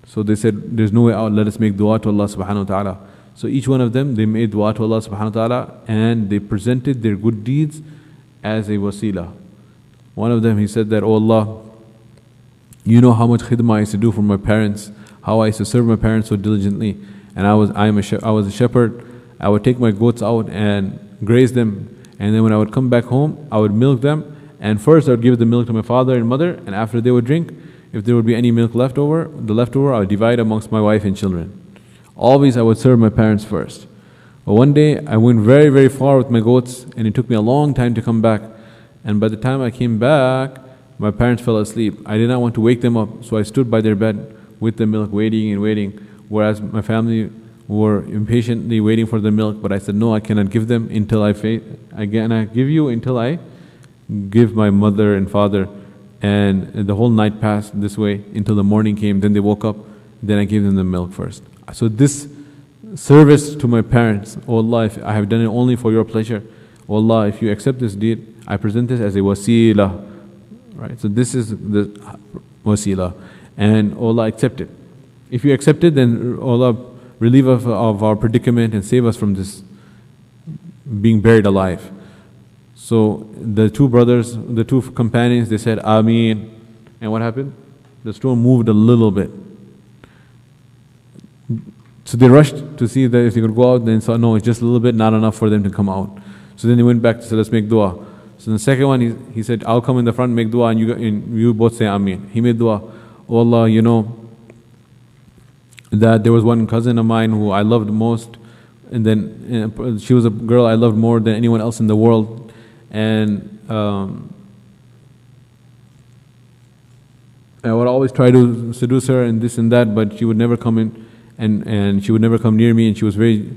B: So they said, there's no way out, let us make dua to Allah subhanahu wa ta'ala. So each one of them, they made dua to Allah subhanahu wa ta'ala and they presented their good deeds as a wasila. One of them, he said that, Oh Allah, you know how much khidmah I used to do for my parents, how I used to serve my parents so diligently. And I was a shepherd. I would take my goats out and graze them, and then when I would come back home, I would milk them, and first I would give the milk to my father and mother, and after they would drink, if there would be any milk left over, the leftover I would divide amongst my wife and children. Always I would serve my parents first. But one day I went very, very far with my goats, and it took me a long time to come back, and by the time I came back, my parents fell asleep. I did not want to wake them up, so I stood by their bed with the milk, waiting and waiting, whereas my family were impatiently waiting for the milk, but I said, no, I cannot give them until I give you until I give my mother and father. And the whole night passed this way until the morning came. Then they woke up, then I gave them the milk first. So this service to my parents, Oh Allah, if I have done it only for your pleasure, Oh Allah, if you accept this deed, I present this as a wasila. Right? So this is the wasila. And Oh Allah, accept it. If you accept it, then Oh Allah, relieve us of our predicament and save us from this being buried alive. So the two brothers, the two companions, they said, Ameen. And what happened? The stone moved a little bit. So they rushed to see that if they could go out, then saw, no, it's just a little bit, not enough for them to come out. So then they went back to say, let's make dua. So the second one, he said, I'll come in the front, make dua, and you both say Ameen. He made dua. Oh Allah, you know, that there was one cousin of mine who I loved most, and then she was a girl I loved more than anyone else in the world, and I would always try to seduce her and this and that, but she would never come in, and she would never come near me, and she was very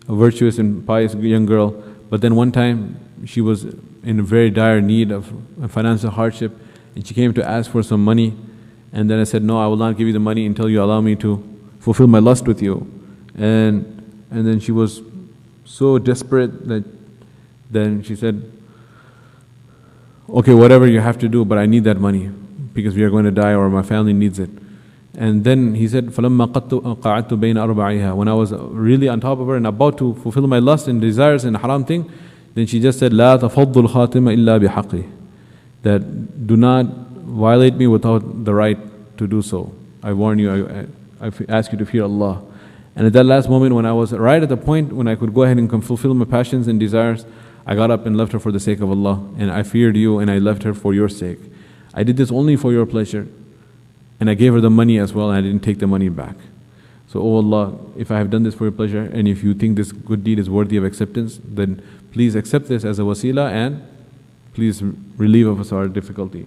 B: virtuous and pious young girl. But then one time she was in a very dire need of financial hardship, and she came to ask for some money, and then I said, no, I will not give you the money until you allow me to fulfill my lust with you. And then she was so desperate that then she said, okay, whatever you have to do, but I need that money because we are going to die or my family needs it. And then he said, فَلَمَّا قَعَدْتُ بَيْنَ أَرْبَعِهَا. When I was really on top of her and about to fulfill my lust and desires and haram thing, then she just said, لَا تَفَضُّ الْخَاتِمَ إِلَّا بِحَقِّهِ. That do not violate me without the right to do so. I warn you, I ask you to fear Allah. And at that last moment when I was right at the point when I could go ahead and fulfill my passions and desires, I got up and left her for the sake of Allah. And I feared you and I left her for your sake. I did this only for your pleasure. And I gave her the money as well and I didn't take the money back. So, oh Allah, if I have done this for your pleasure and if you think this good deed is worthy of acceptance, then please accept this as a wasila and please relieve us our difficulty.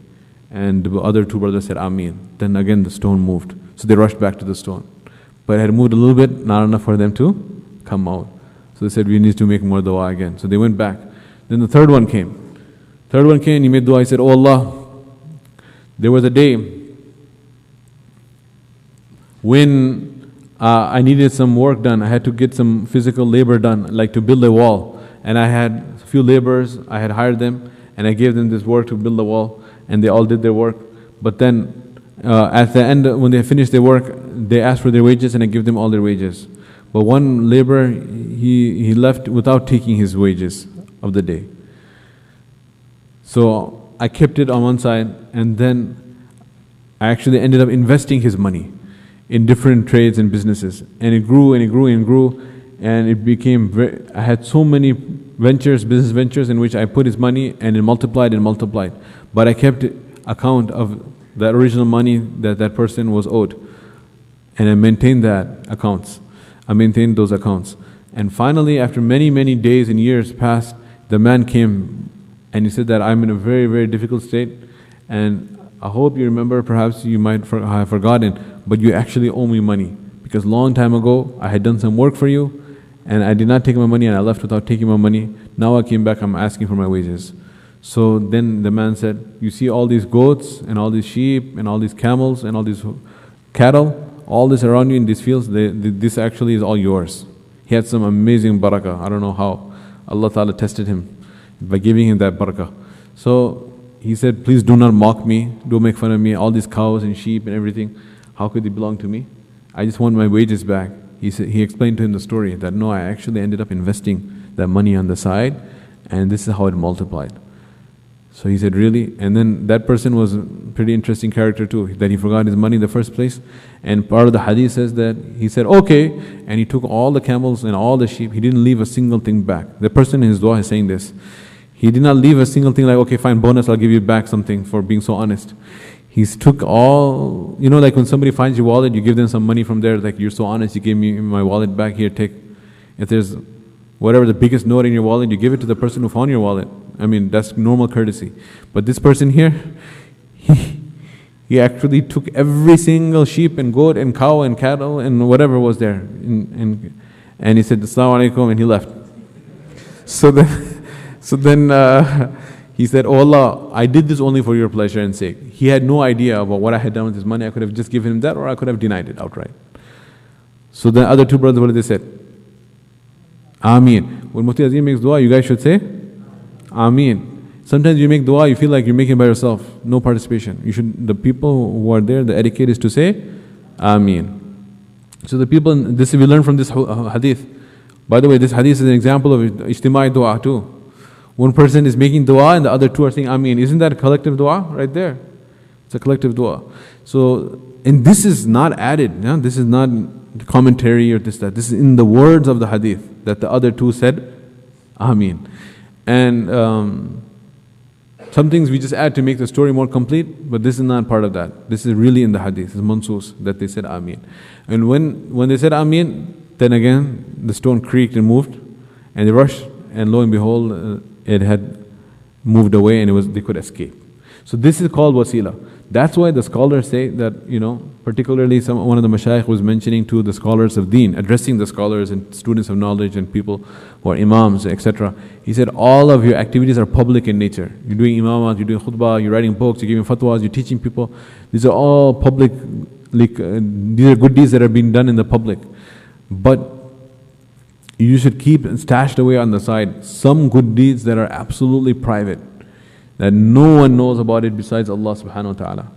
B: And the other two brothers said, Ameen. Then again the stone moved. So they rushed back to the stone. But it had moved a little bit, not enough for them to come out. So they said, we need to make more dua again. So they went back. Then the third one came. Third one came and he made dua. He said, oh Allah, there was a day when I needed some work done. I had to get some physical labor done, like to build a wall. And I had a few laborers, I had hired them, and I gave them this work to build the wall, and they all did their work. But then at the end, when they finished their work, they asked for their wages, and I gave them all their wages. But one laborer, he left without taking his wages of the day. So I kept it on one side, and then I actually ended up investing his money in different trades and businesses. And it grew and it grew and grew, and it became I had so many ventures, business ventures, in which I put his money and it multiplied and multiplied. But I kept account of the original money that that person was owed. And I maintained that accounts. I maintained those accounts. And finally, after many, many days and years passed, the man came and he said that I'm in a very, very difficult state, and I hope you remember, perhaps you might have forgotten, but you actually owe me money. Because long time ago, I had done some work for you, and I did not take my money, and I left without taking my money. Now I came back, I'm asking for my wages. So then the man said, you see all these goats, and all these sheep, and all these camels, and all these cattle, all this around you in these fields, this actually is all yours. He had some amazing barakah. I don't know how. Allah Ta'ala tested him by giving him that barakah. So he said, please do not mock me, don't make fun of me, all these cows and sheep and everything, how could they belong to me? I just want my wages back. He explained to him the story that no, I actually ended up investing that money on the side, and this is how it multiplied. So he said, really? And then that person was a pretty interesting character too, that he forgot his money in the first place. And part of the hadith says that he said, okay, and he took all the camels and all the sheep, he didn't leave a single thing back. The person in his dua is saying this. He did not leave a single thing like, okay, fine, bonus, I'll give you back something for being so honest. He took all, you know, like when somebody finds your wallet, you give them some money from there, like, you're so honest, you gave me my wallet back, here, take. If there's whatever the biggest note in your wallet, you give it to the person who found your wallet. I mean, that's normal courtesy. But this person here, he actually took every single sheep and goat and cow and cattle and whatever was there. And he said, Assalamu alaikum, and he left. So then he said, oh Allah, I did this only for your pleasure and sake. He had no idea about what I had done with his money. I could have just given him that, or I could have denied it outright. So the other two brothers, what did they say? Ameen. When Mufti Azim makes dua, you guys should say Ameen. Sometimes you make dua, you feel like you're making it by yourself, no participation. You should. The people who are there, the etiquette is to say Ameen. So the people, this we learn from this hadith. By the way, this hadith is an example of ijtima'i dua too. One person is making dua and the other two are saying Ameen. Isn't that a collective dua right there? It's a collective dua. So, and this is not added. Yeah? This is not commentary or this, that. This is in the words of the hadith that the other two said Ameen. And some things we just add to make the story more complete, but this is not part of that. This is really in the hadith. It's mansus that they said Ameen. And when they said Ameen, then again the stone creaked and moved, and they rushed, and lo and behold, it had moved away, and they could escape. So this is called wasila. That's why the scholars say that, you know, particularly one of the mashayikh was mentioning to the scholars of deen, addressing the scholars and students of knowledge and people who are imams, etc. He said, all of your activities are public in nature. You're doing imamat, you're doing khutbah, you're writing books, you're giving fatwas, you're teaching people. These are all public, these are good deeds that are being done in the public. But you should keep stashed away on the side some good deeds that are absolutely private, that no one knows about it besides Allah subhanahu wa ta'ala.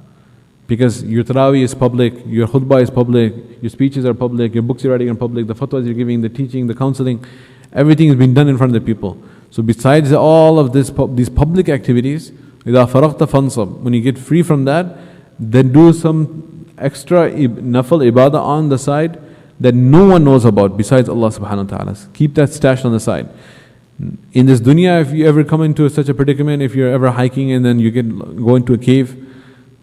B: Because your tarawih is public, your khutbah is public, your speeches are public, your books you're writing are public, the fatwas you're giving, the teaching, the counseling, everything is being done in front of the people. So besides all of these public activities, إِذَا فَرَغْتَ فَانْصَبْ, when you get free from that, then do some extra nafal ibadah on the side that no one knows about besides Allah subhanahu wa ta'ala. Keep that stashed on the side. In this dunya, if you ever come into such a predicament, if you're ever hiking and then you go into a cave,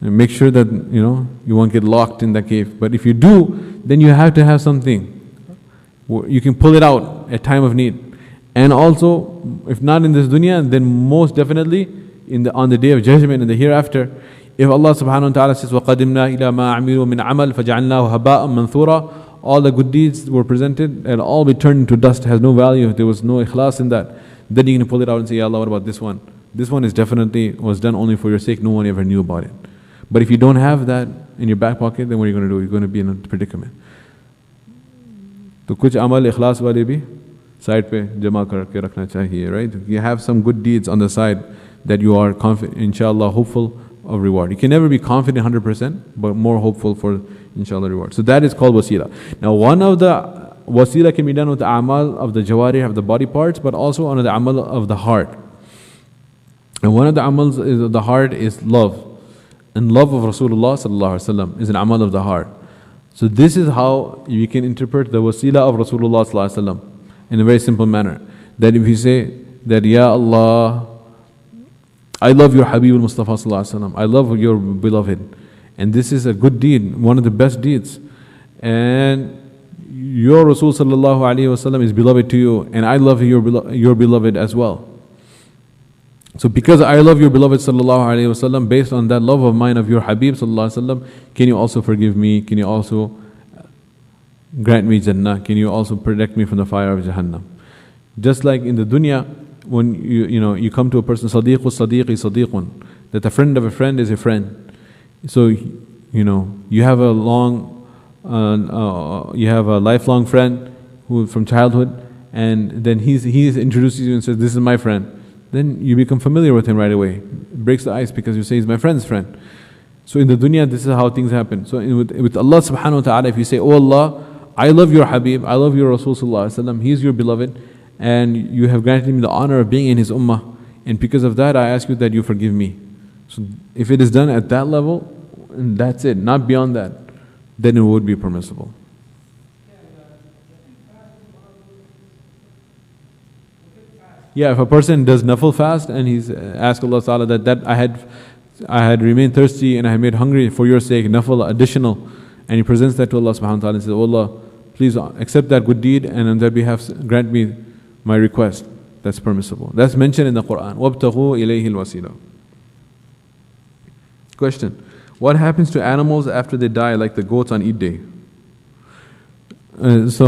B: make sure that you won't get locked in that cave. But if you do, then you have to have something. You can pull it out at time of need. And also, if not in this dunya, then most definitely on the day of judgment, in the hereafter, if Allah subhanahu wa ta'ala says, وَقَدِمْنَا إِلَى مَا عَمِلُوا مِنْ عَمَلٍ فَجَعَلْنَاهُ هَبَاءً مَنْثُورًا, all the good deeds were presented and all be turned into dust, has no value, there was no ikhlas in that. Then you can pull it out and say, Ya Allah, what about this one? This one is definitely was done only for your sake, no one ever knew about it. But if you don't have that in your back pocket, then what are you going to do? You're going to be in a predicament. So kuch amal ikhlas wale bhi side pe jama karke rakhna chahiye, right? You have some good deeds on the side that you are confident, inshallah, hopeful of reward. You can never be confident 100%, but more hopeful for inshallah reward. So that is called wasila. Now one of the wasila can be done with the amal of the jawari, of the body parts, but also on the amal of the heart. And one of the amals of the heart is love. And love of Rasulullah sallallahu alaihi wasallam is an amal of the heart. So this is how you can interpret the wasila of Rasulullah sallallahu alaihi wasallam in a very simple manner. That if you say that, Ya Allah, I love your Habib al-Mustafa sallallahu alaihi wasallam, I love your beloved, and this is a good deed, one of the best deeds, and your Rasul sallallahu alaihi wasallam is beloved to you, and I love your beloved as well. So because I love your beloved sallallahu alaihi wasallam, based on that love of mine of your Habib sallallahu alaihi wasallam, can you also forgive me? Can you also grant me Jannah? Can you also protect me from the fire of Jahannam? Just like in the dunya, when you come to a person, Sadiqu Sadiqi Sadiqun, that a friend of a friend is a friend. So you have a lifelong friend who from childhood, and then he introduces you and says, "This is my friend." Then you become familiar with him right away. It breaks the ice because you say he's my friend's friend. So in the dunya, this is how things happen. So with Allah subhanahu wa ta'ala, if you say, "Oh Allah, I love your Habib, I love your Rasul sallallahu alaihi wasallam, he is your beloved, and you have granted me the honor of being in his ummah, and because of that I ask you that you forgive me." So if it is done at that level, and that's it, not beyond that, then it would be permissible. Yeah, if a person does nafil fast and he's asked Allah Ta'ala that I had remained thirsty and I had made hungry for your sake, nafil additional, and he presents that to Allah Subhanahu wa Ta'ala and says, "Oh Allah, please accept that good deed and on their behalf grant me my request." That's permissible. That's mentioned in the Quran. وَابْتَغُوا إِلَيْهِ الْوَسِيلَةِ. Question: what happens to animals after they die, like the goats on Eid day? This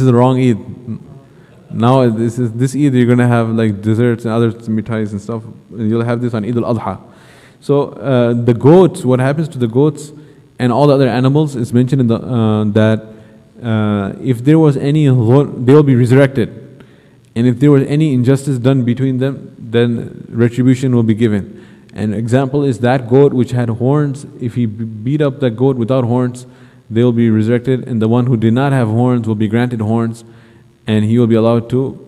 B: is the wrong Eid. Now this Eid you're going to have like desserts and other mitais and stuff. You'll have this on Eid al-Adha. So the goats, what happens to the goats and all the other animals is mentioned in that if there was any, they will be resurrected. And if there was any injustice done between them, then retribution will be given. An example is that goat which had horns. If he beat up that goat without horns, they will be resurrected, and the one who did not have horns will be granted horns, and he will be allowed to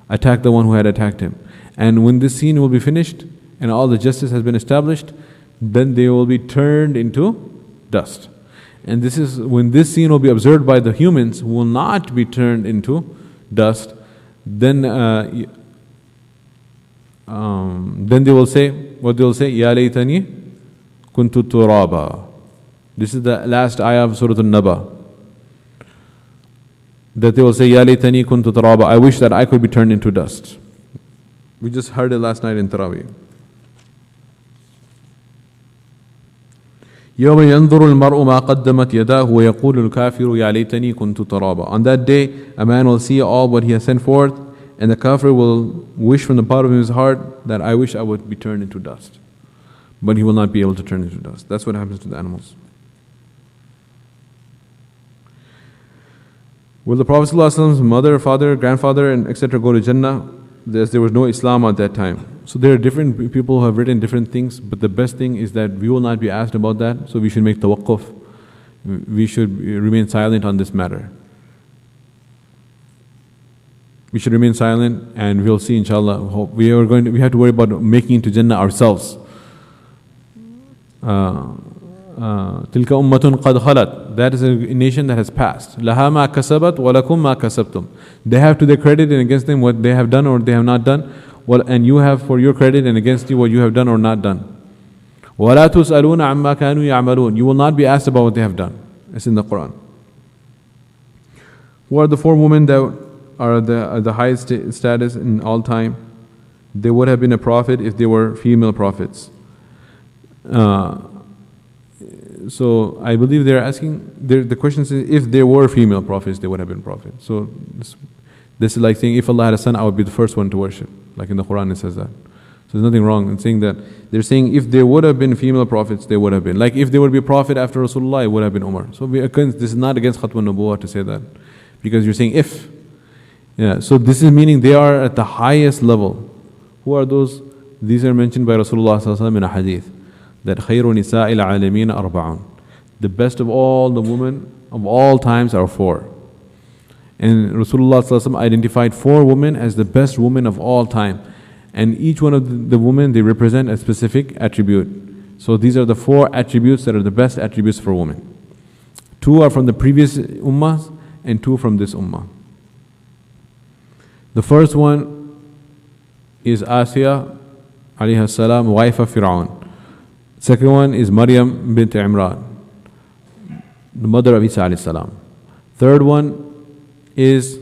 B: attack the one who had attacked him. And when this scene will be finished and all the justice has been established, then they will be turned into dust. And this is when this scene will be observed by the humans who will not be turned into dust. Then they will say, what they will say, Ya laytani kuntu turaba. This is the last ayah of Surah An-Naba. That they will say, Ya laytani kuntu turaba. I wish that I could be turned into dust. We just heard it last night in Taraweeh. يوم ينظر المرء ما قدمت يداه ويقول الكافر يا ليتني كنت ترابا. On that day, a man will see all what he has sent forth, and the kafir will wish from the bottom of his heart that I wish I would be turned into dust. But he will not be able to turn into dust. That's what happens to the animals. Will the Prophet ﷺ's mother, father, grandfather, and etc. go to Jannah? There was no Islam at that time. So there are different people who have written different things, but the best thing is that we will not be asked about that, so we should make tawaqquf. We should remain silent on this matter. We should remain silent, and we'll see, inshallah. We have to worry about making it to Jannah ourselves. Tilka ummatun qad khalat. That is a nation that has passed. Laha ma kasabat wa lakum ma kasabtum. They have to their credit and against them what they have done or they have not done. And you have for your credit and against you what you have done or not done. وَلَا تُسْأَلُونَ عَمَّا كَانُوا يَعْمَلُونَ. You will not be asked about what they have done. It's in the Quran. Who are the four women that are the highest status in all time? They would have been a prophet if they were female prophets. So I believe they're asking, the question is, if there were female prophets, they would have been prophets. So this is like saying, if Allah had a son, I would be the first one to worship. Like in the Quran it says that. So there's nothing wrong in saying that. They're saying if there would have been female prophets, they would have been. Like if there would be a prophet after Rasulullah, it would have been Umar. So this is not against Khatm al-Nubuwah to say that. Because you're saying if. Yeah, so this is meaning they are at the highest level. Who are those? These are mentioned by Rasulullah in a hadith. That khayru nisa'il alameen arba'un. The best of all the women of all times are four. And Rasulullah identified four women as the best women of all time. And each one of the women, they represent a specific attribute. So these are the four attributes that are the best attributes for women. Two are from the previous ummah and two from this ummah. The first one is Asiya alayha salam, wife of Fir'aun. Second one is Maryam bint Imran, the mother of Isa alayhi salam. Third one is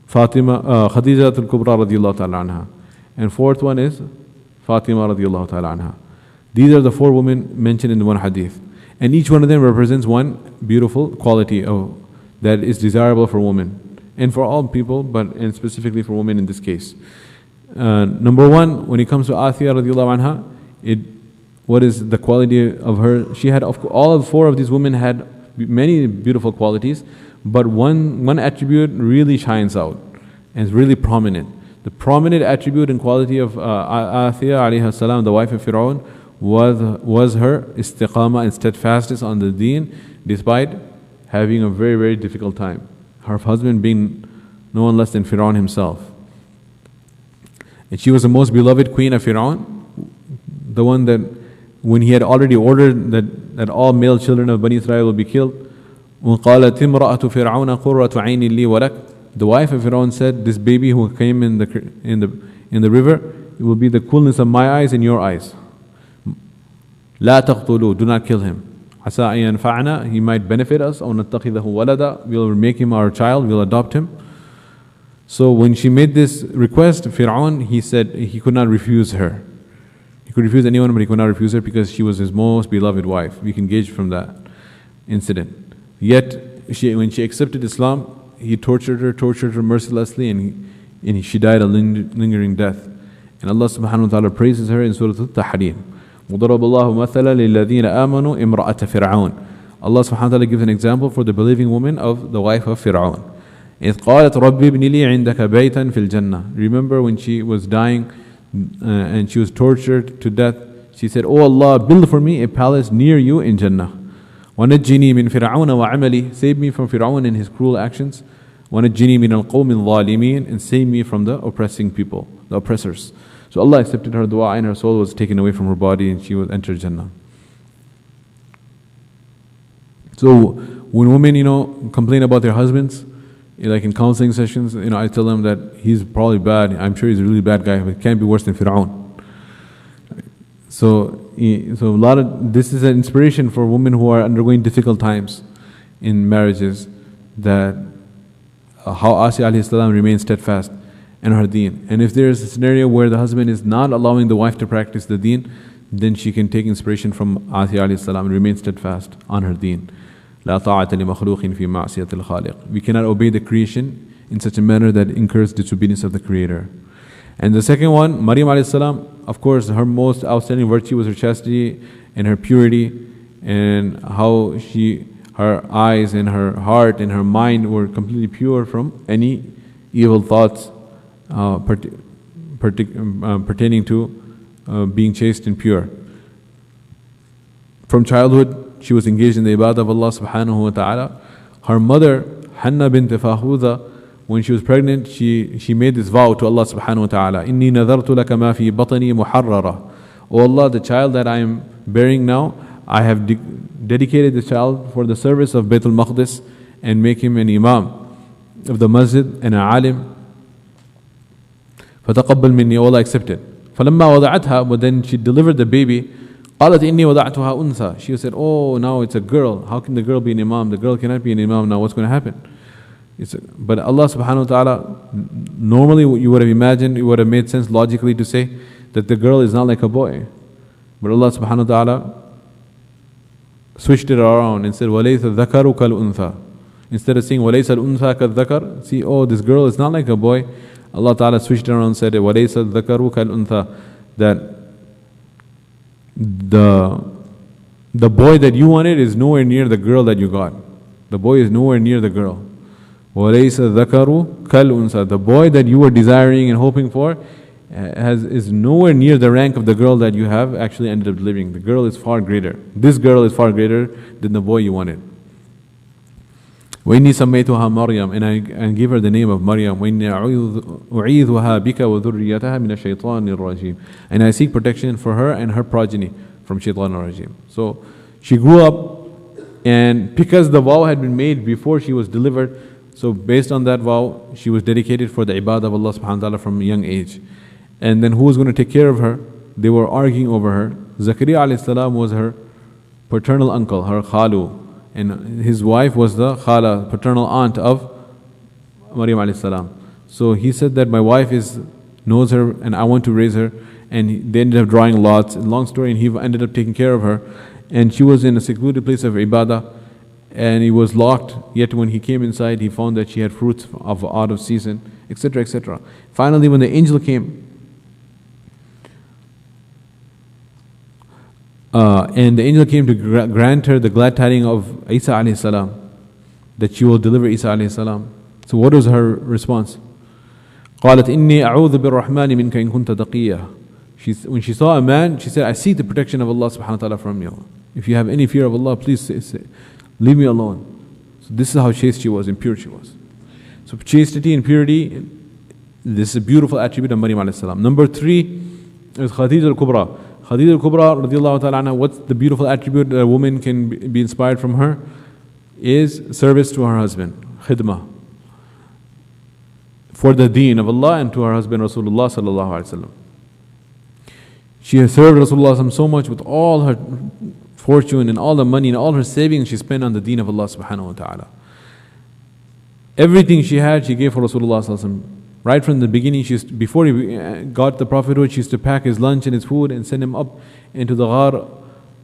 B: Fatima, Khadija al-Kubra radiyallahu ta'ala anha. And fourth one is Fatima radiyallahu ta'ala anha. These are the four women mentioned in the one hadith. And each one of them represents one beautiful quality that is desirable for women. And for all people, and specifically for women in this case. Number one, when it comes to Asiya radiyallahu anha, what is the quality of her? She had, all of four of these women had many beautiful qualities, but one attribute really shines out and is really prominent. The prominent attribute and quality of Asiya alayha salam, the wife of Fir'aun, was her istiqamah and steadfastness on the deen, despite having a very, very difficult time. Her husband being no one less than Fir'aun himself. And she was the most beloved queen of Fir'aun, the one that when he had already ordered that all male children of Bani Israel will be killed, وَقَالَتِ امْرَأَةُ فِرْعَوْنَ قُرَّةُ عَيْنٍ لِي وَلَكَ. The wife of Fir'aun said, this baby who came in the river, it will be the coolness of my eyes and your eyes. لَا تَقْتُلُوا. Do not kill him. عَسَىٰ أَن يَنْفَعْنَا. He might benefit us. أَوْ نَتَّخِذَهُ وَلَدًا. We'll make him our child. We'll adopt him. So when she made this request, Fir'aun, he said he could not refuse her. He could refuse anyone, but he could not refuse her because she was his most beloved wife. We can gauge from that incident. Yet, when she accepted Islam, he tortured her mercilessly, and she died a lingering death. And Allah subhanahu wa ta'ala praises her in Surah Al-Tahrim. وَضَرَبَ اللَّهُ مَثَلًا لِلَّذِينَ آمَنُوا إِمْرَأَةَ فِرْعَوْنَ. Allah subhanahu wa ta'ala gives an example for the believing woman of the wife of Fir'aun. إِذْ قَالَتْ رَبِّ ابْنِ لِي عِنْدَكَ بَيْتًا فِي الْجَنَّةِ. Remember when she was dying and she was tortured to death, she said, Oh Allah, build for me a palace near you in Jannah. وَنَجِّنِي مِنْ فِرْعَوْنَ وَعَمَلِهِ. Save me from Fir'aun and his cruel actions. وَنَجِّنِي مِنَ الْقَوْمِ الظَّالِمِينَ. And save me from the oppressing people, the oppressors. So Allah accepted her dua and her soul was taken away from her body and she was entered Jannah. So when women, complain about their husbands, like in counseling sessions, I tell them that he's probably bad. I'm sure he's a really bad guy, but it can't be worse than Fir'aun. So this is an inspiration for women who are undergoing difficult times in marriages, that how Asiya alayhi salam remains steadfast in her deen. And if there is a scenario where the husband is not allowing the wife to practice the deen, then she can take inspiration from Asiya alayhi salam and remain steadfast on her deen. لا طاعة لمخلوق في معصية الخالق. We cannot obey the creation in such a manner that incurs disobedience of the Creator. And the second one, Maryam alayhi salam, of course, her most outstanding virtue was her chastity and her purity, and how her eyes and her heart and her mind were completely pure from any evil thoughts pertaining to being chaste and pure. From childhood, she was engaged in the ibadah of Allah subhanahu wa ta'ala. Her mother, Hanna bint Fahuda, when she was pregnant, she made this vow to Allah subhanahu wa ta'ala. Inni nadartu laka ma fi batani muharrara. O Allah, the child that I am bearing now, I have dedicated the child for the service of Bayt al-Maqdis and make him an imam of the masjid and an alim. فَتَقَبَّلْ مِنِّي, O Allah, accept it. فَلَمَّا وَضَعَتْهَا, but then she delivered the baby. قالت إني وضعتها أنثى. She said, oh, now it's a girl. How can the girl be an imam? The girl cannot be an imam now. What's going to happen? But Allah subhanahu wa ta'ala, normally you would have imagined, it would have made sense logically to say that the girl is not like a boy. But Allah subhanahu wa ta'ala switched it around and said, وَلَيْسَ الذَّكَرُ كَالْأُنثَى. Instead of saying, وَلَيْسَ الْأُنثَى كَالذَّكَرِ, see, oh, this girl is not like a boy. Allah ta'ala switched it around and said, وَلَيْسَ الذَّكَرُ كَالْأُنثَى. That the boy that you wanted is nowhere near the girl that you got. The boy is nowhere near the girl. وَلَيْسَ الذَّكَرُ كَالْأُنثَى. The boy that you were desiring and hoping for is nowhere near the rank of the girl that you have actually ended up delivering. The girl is far greater. This girl is far greater than the boy you wanted. وَإِنِّي سَمَّيْتُهَا مَرْيَمْ, and I gave her the name of Maryam. وَإِنِّي أُعِيذُهَا بِكَ وَذُرِّيَّتَهَا مِنَ الشَّيْطَانِ الرَّجِيمِ. And I seek protection for her and her progeny from Shaitan al-Rajim. So she grew up, and because the vow had been made before she was delivered, so based on that vow, she was dedicated for the ibadah of Allah subhanahu wa ta'ala from a young age. And then who was going to take care of her? They were arguing over her. Zakaria alayhi salam was her paternal uncle, her khalu. And his wife was the khala, paternal aunt of Maryam alayhi salam. So he said that my wife knows her and I want to raise her. And they ended up drawing lots. Long story, and he ended up taking care of her. And she was in a secluded place of ibadah. And he was locked, yet when he came inside, he found that she had fruits out of season, etc., etc. Finally, when the angel came, and the angel came to grant her the glad tidings of Isa alayhi salam, that she will deliver Isa alayhi salam. So what was her response? قالت إني أعوذ بالرحمن منك إن كنت تقيا. When she saw a man, she said, I seek the protection of Allah subhanahu wa ta'ala from you. If you have any fear of Allah, please leave me alone. So this is how chaste she was and pure she was. So chastity and purity, this is a beautiful attribute of Maryam alayhi salam. Number 3 is Khadija al-Kubra. Khadija al-Kubra radiallahu ta'ala anha, what's the beautiful attribute that a woman can be inspired from her? Is service to her husband, khidmah. For the deen of Allah and to her husband Rasulullah sallallahu alaihi wasallam. She has served Rasulullah so much with all her fortune and all the money and all her savings she spent on the deen of Allah subhanahu wa ta'ala. Everything she had, she gave for Rasulullah sallallahu alaihi wasallam. Right from the beginning, before he got the prophethood, she used to pack his lunch and his food and send him up into the ghar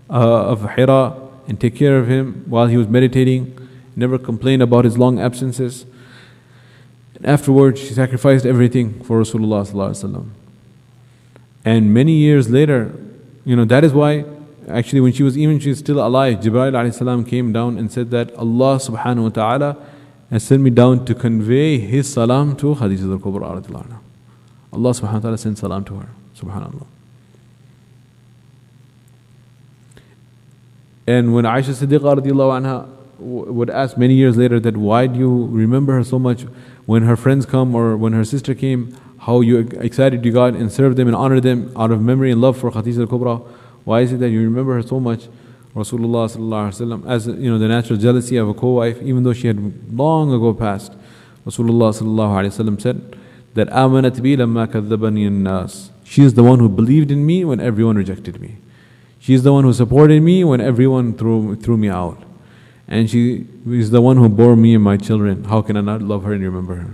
B: of Hira and take care of him while he was meditating. Never complained about his long absences. And afterwards, she sacrificed everything for Rasulullah sallallahu alaihi wasallam. And many years later, that is why actually when she was still alive, Jibreel alayhi salam came down and said that Allah subhanahu wa ta'ala has sent me down to convey his salam to Khadija al-Kubra radhiyallahu anha. Allah subhanahu wa ta'ala sent salam to her. Subhanallah. And when Aisha Siddiqa radhiyallahu anha would ask many years later that why do you remember her so much when her friends come or when her sister came, how you excited you got and served them and honored them out of memory and love for Khadija al-Kubra. Why is it that you remember her so much? Rasulullah sallallahu alaihi wasallam, as the natural jealousy of a co-wife, even though she had long ago passed, Rasulullah sallallahu alaihi wasallam said that amanat bi lamma kadhabani an-nas. She is the one who believed in me when everyone rejected me. She is the one who supported me when everyone threw me out. And she is the one who bore me and my children. How can I not love her and remember her?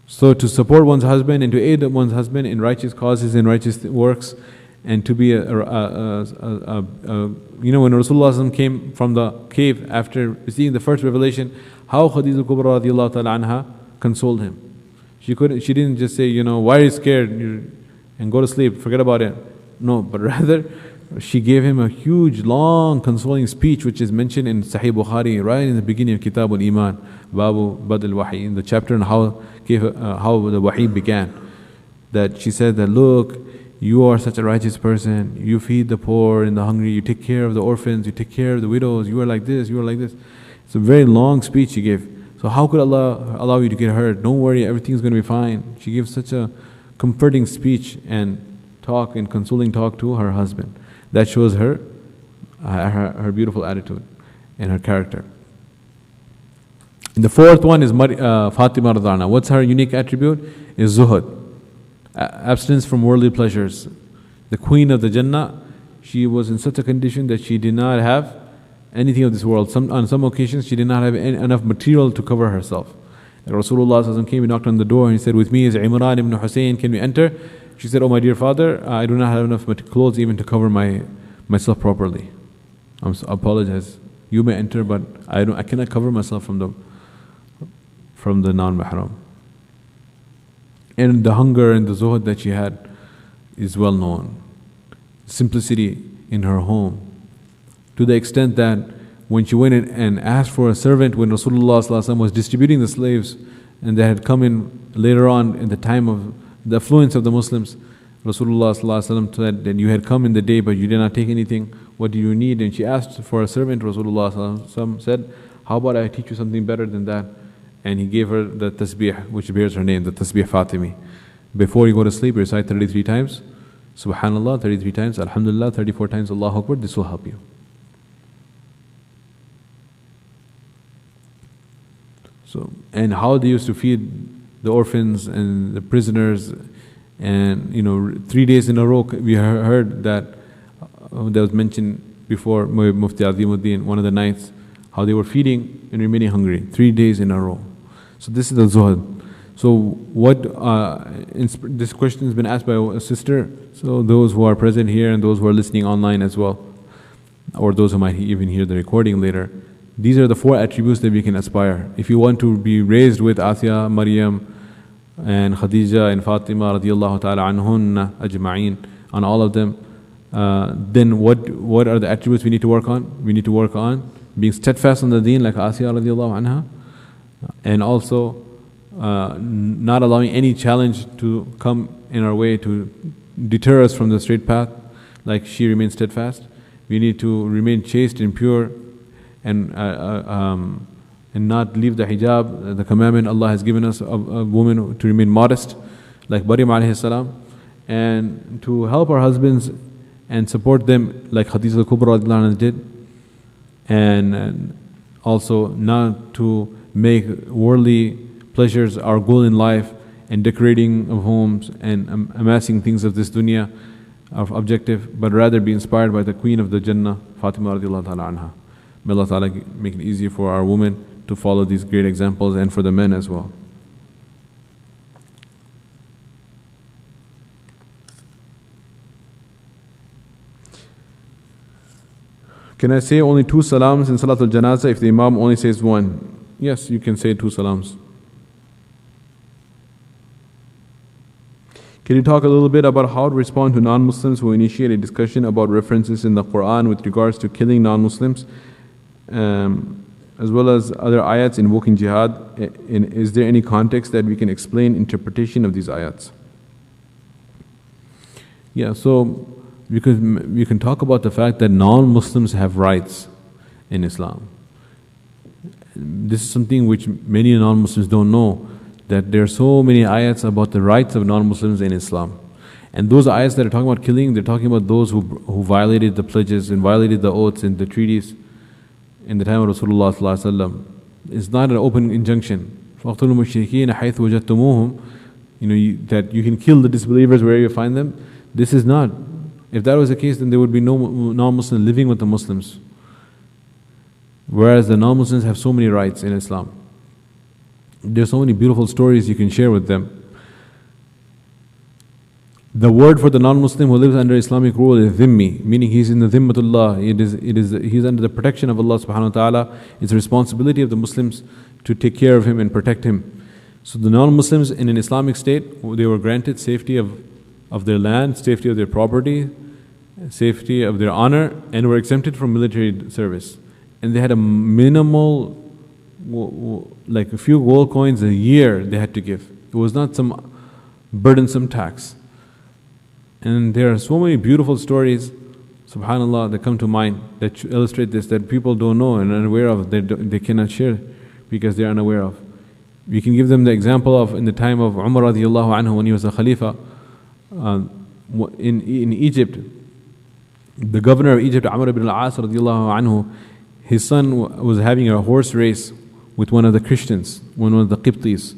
B: So to support one's husband and to aid one's husband in righteous causes and righteous works, and to be when Rasulullah came from the cave after receiving the first revelation, how Khadija al-Kubra radiallahu ta'ala anha consoled him. She didn't just say, why are you scared and go to sleep, forget about it. No, but rather she gave him a huge, long, consoling speech, which is mentioned in Sahih Bukhari, right in the beginning of Kitab al-Iman, Babu Bad al-Wahi, in the chapter on how the Wahi began. That she said that, look, you are such a righteous person, you feed the poor and the hungry, you take care of the orphans, you take care of the widows, you are like this, you are like this. It's a very long speech she gave. So how could Allah allow you to get hurt? Don't worry, everything's going to be fine. She gave such a comforting speech and talk and consoling talk to her husband. That shows her beautiful attitude and her character. And the fourth one is Fatima radhiyallahu anha. What's her unique attribute? Is zuhud, abstinence from worldly pleasures. The queen of the Jannah, she was in such a condition that she did not have anything of this world. On some occasions, she did not have enough material to cover herself. And Rasulullah ﷺ came, he knocked on the door and he said, with me is Imran ibn Hussein, can we enter? She said, oh my dear father, I do not have enough clothes even to cover myself properly. I apologize. You may enter, but I cannot cover myself from the non-mahram. And the hunger and the zuhud that she had is well known. Simplicity in her home, to the extent that when she went in and asked for a servant, when Rasulullah ﷺ was distributing the slaves, and they had come in later on in the time of the affluence of the Muslims, Rasulullah ﷺ said that you had come in the day but you did not take anything, what do you need? And she asked for a servant. Rasulullah ﷺ said, how about I teach you something better than that? And he gave her the tasbih, which bears her name, the tasbih Fatimi. Before you go to sleep, recite 33 times Subhanallah, 33 times Alhamdulillah, 34 times Allahu Akbar. This will help you. So, and how they used to feed the orphans and the prisoners, and 3 days in a row. We heard that that was mentioned before, Mufti Azimuddin, one of the nights, how they were feeding and remaining hungry 3 days in a row. So this is the zuhud. So this question has been asked by a sister. So those who are present here and those who are listening online as well, or those who might even hear the recording later, these are the 4 attributes that we can aspire. If you want to be raised with Asiya, Maryam, and Khadija and Fatima radiyallahu ta'ala anhunna ajma'een, on all of them, then what are the attributes we need to work on? We need to work on being steadfast on the deen like Asiya radiyallahu anha, and also not allowing any challenge to come in our way to deter us from the straight path, like she remained steadfast. We need to remain chaste and pure, and not leave the hijab, the commandment Allah has given us of a woman to remain modest, like Maryam alayhi salam, and to help our husbands and support them like Khadija al-Kubra radhiyallahu anha did, and also not to make worldly pleasures our goal in life, and decorating of homes and amassing things of this dunya our objective, but rather be inspired by the queen of the Jannah, Fatima radhiyallahu ta'ala anha. May Allah ta'ala make it easier for our women to follow these great examples, and for the men as well. Can I say only 2 salams in Salatul Janazah if the Imam only says 1? Yes, you can say 2 salams. Can you talk a little bit about how to respond to non-Muslims who initiate a discussion about references in the Quran with regards to killing non-Muslims, as well as other ayats invoking jihad? Is there any context that we can explain interpretation of these ayats? Yeah, so we can talk about the fact that non-Muslims have rights in Islam. This is something which many non-Muslims don't know, that there are so many ayats about the rights of non-Muslims in Islam. And those ayats that are talking about killing, they're talking about those who violated the pledges and violated the oaths and the treaties in the time of Rasulullah sallallahu alaihi wasallam. It's not an open injunction. فَاقْتُلُوا الْمُشْرِكِينَ حَيْثُ وَجَدتُّمُوهُم. That you can kill the disbelievers wherever you find them. This is not. If that was the case, then there would be no non-Muslim living with the Muslims. Whereas the non-Muslims have so many rights in Islam. There's so many beautiful stories you can share with them. The word for the non-Muslim who lives under Islamic rule is dhimmi, meaning he's in the dhimmatullah. He's under the protection of Allah subhanahu wa ta'ala. It's the responsibility of the Muslims to take care of him and protect him. So the non-Muslims in an Islamic state, they were granted safety of their land, safety of their property, safety of their honor, and were exempted from military service. And they had a minimal, like a few gold coins a year they had to give. It was not some burdensome tax. And there are so many beautiful stories, subhanAllah, that come to mind that illustrate this, that people don't know and are unaware of, they cannot share because they are unaware of. We can give them the example of in the time of Umar radiallahu anhu when he was a Khalifa in Egypt. The governor of Egypt, Amr ibn al-As radiallahu anhu, his son was having a horse race with one of the Christians, one of the Qibtis,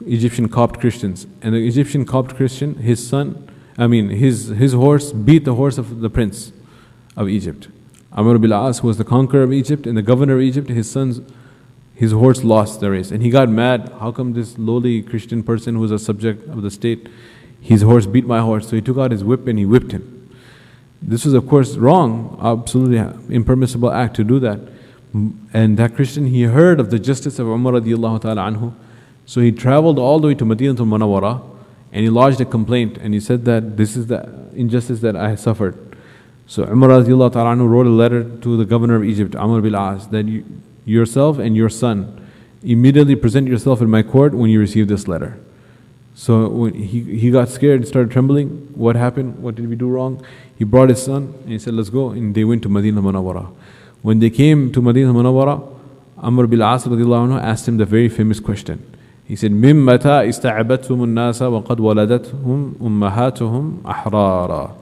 B: Egyptian Copt Christians. And the Egyptian Copt Christian, his horse beat the horse of the prince of Egypt. Amr ibn al-As was the conqueror of Egypt and the governor of Egypt. His horse lost the race. And he got mad. How come this lowly Christian person who is a subject of the state, his horse beat my horse? So he took out his whip and he whipped him. This was of course wrong, absolutely impermissible act to do that. And that Christian, he heard of the justice of Umar radiallahu ta'ala anhu. So he traveled all the way to Madinatul Munawwara and he lodged a complaint and he said that this is the injustice that I suffered. So Umar radiallahu ta'ala anhu wrote a letter to the governor of Egypt, Amr bin al-As, that yourself and your son immediately present yourself in my court when you receive this letter. So when he got scared, started trembling. What happened? What did we do wrong? He brought his son and he said, let's go. And they went to Madinah Munawwara. When they came to Madinah Munawwara, Amr bin al-As radiallahu anhu asked him the very famous question. He said, مِن مَتَى إِسْتَعَبَتْهُمُ النَّاسَ وَقَدْ وَلَدَتْهُمْ أُمَّهَاتُهُمْ أَحْرَارًا.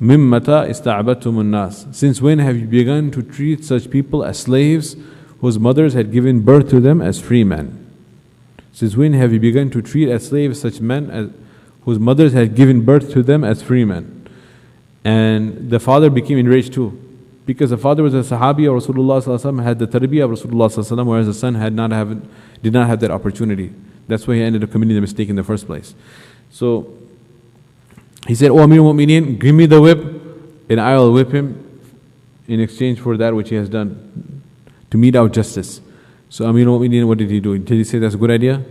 B: مِن مَتَى إِسْتَعَبَتْهُمُ النَّاسَ. Since when have you begun to treat such people as slaves whose mothers had given birth to them as free men? Since when have you begun to treat as slaves such men whose mothers had given birth to them as free men? And the father became enraged too, because the father was a Sahabi of Rasulullah sallallahu alaihi wasallam, had the tarbiyah of Rasulullah sallallahu alaihi wasallam, whereas the son did not have that opportunity. That's why he ended up committing the mistake in the first place. So he said, "O Amir al-Mu'mineen, give me the whip, and I will whip him in exchange for that which he has done, to mete out justice." So Amir al-Mu'mineen, what did he do? Did he say that's a good idea?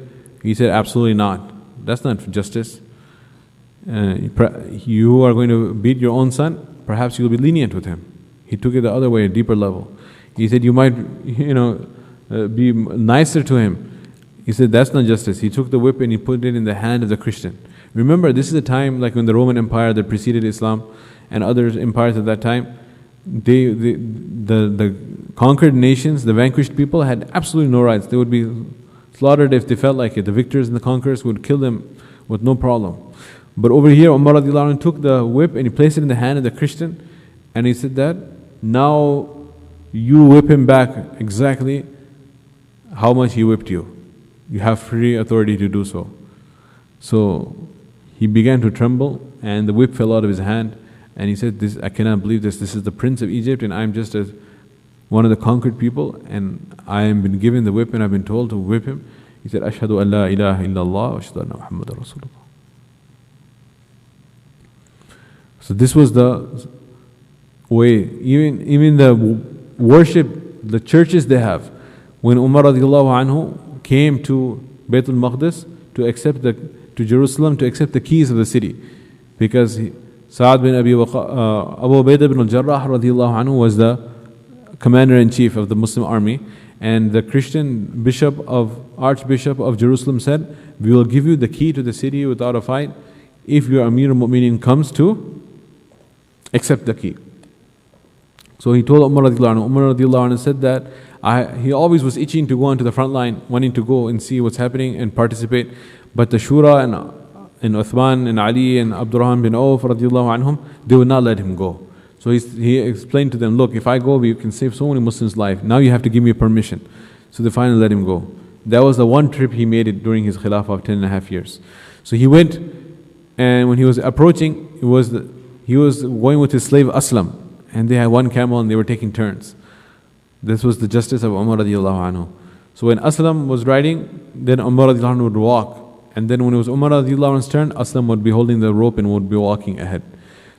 B: He said, absolutely not. That's not justice. You are going to beat your own son, perhaps you'll be lenient with him. He took it the other way, a deeper level. He said, you might, be nicer to him. He said, that's not justice. He took the whip and he put it in the hand of the Christian. Remember, this is a time like when the Roman Empire that preceded Islam and other empires at that time, the conquered nations, the vanquished people had absolutely no rights. They would be slaughtered if they felt like it. The victors and the conquerors would kill them with no problem. But over here, Umar radiallahu anhu took the whip and he placed it in the hand of the Christian, and he said that, now you whip him back exactly how much he whipped you. You have free authority to do so. So he began to tremble and the whip fell out of his hand, and he said, I cannot believe this. This is the Prince of Egypt and I'm just one of the conquered people, and I have been given the whip and I've been told to whip him. He said, Ashhadu an la ilaha illallah wa ashhadu anna Muhammadan Rasulullah. So this was the way, even the worship, the churches they have. When Umar radiallahu anhu came to Baytul Maqdis to Jerusalem to accept the keys of the city, because Sa'ad bin Abu Ubaidah bin al-Jarrah radiallahu anhu was the commander-in-chief of the Muslim army, and the Christian Archbishop of Jerusalem said, we will give you the key to the city without a fight if your Amir al-Mu'mineen comes to accept the key. So he told Umar radiallahu anhu. Umar radiallahu anhu said that he always was itching to go onto the front line, wanting to go and see what's happening and participate. But the Shura and Uthman and Ali and Abdurrahman bin Auf radiallahu anhum, they would not let him go. So he explained to them, look, if I go, we can save so many Muslims' lives. Now you have to give me permission. So they finally let him go. That was the one trip he made it during his Khilafah of 10.5 years. So he went, and when he was approaching, he was going with his slave Aslam, and they had one camel and they were taking turns. This was the justice of Umar radiallahu anhu. So when Aslam was riding, then Umar radiallahu anhu would walk. And then when it was Umar radiallahu anhu's turn, Aslam would be holding the rope and would be walking ahead.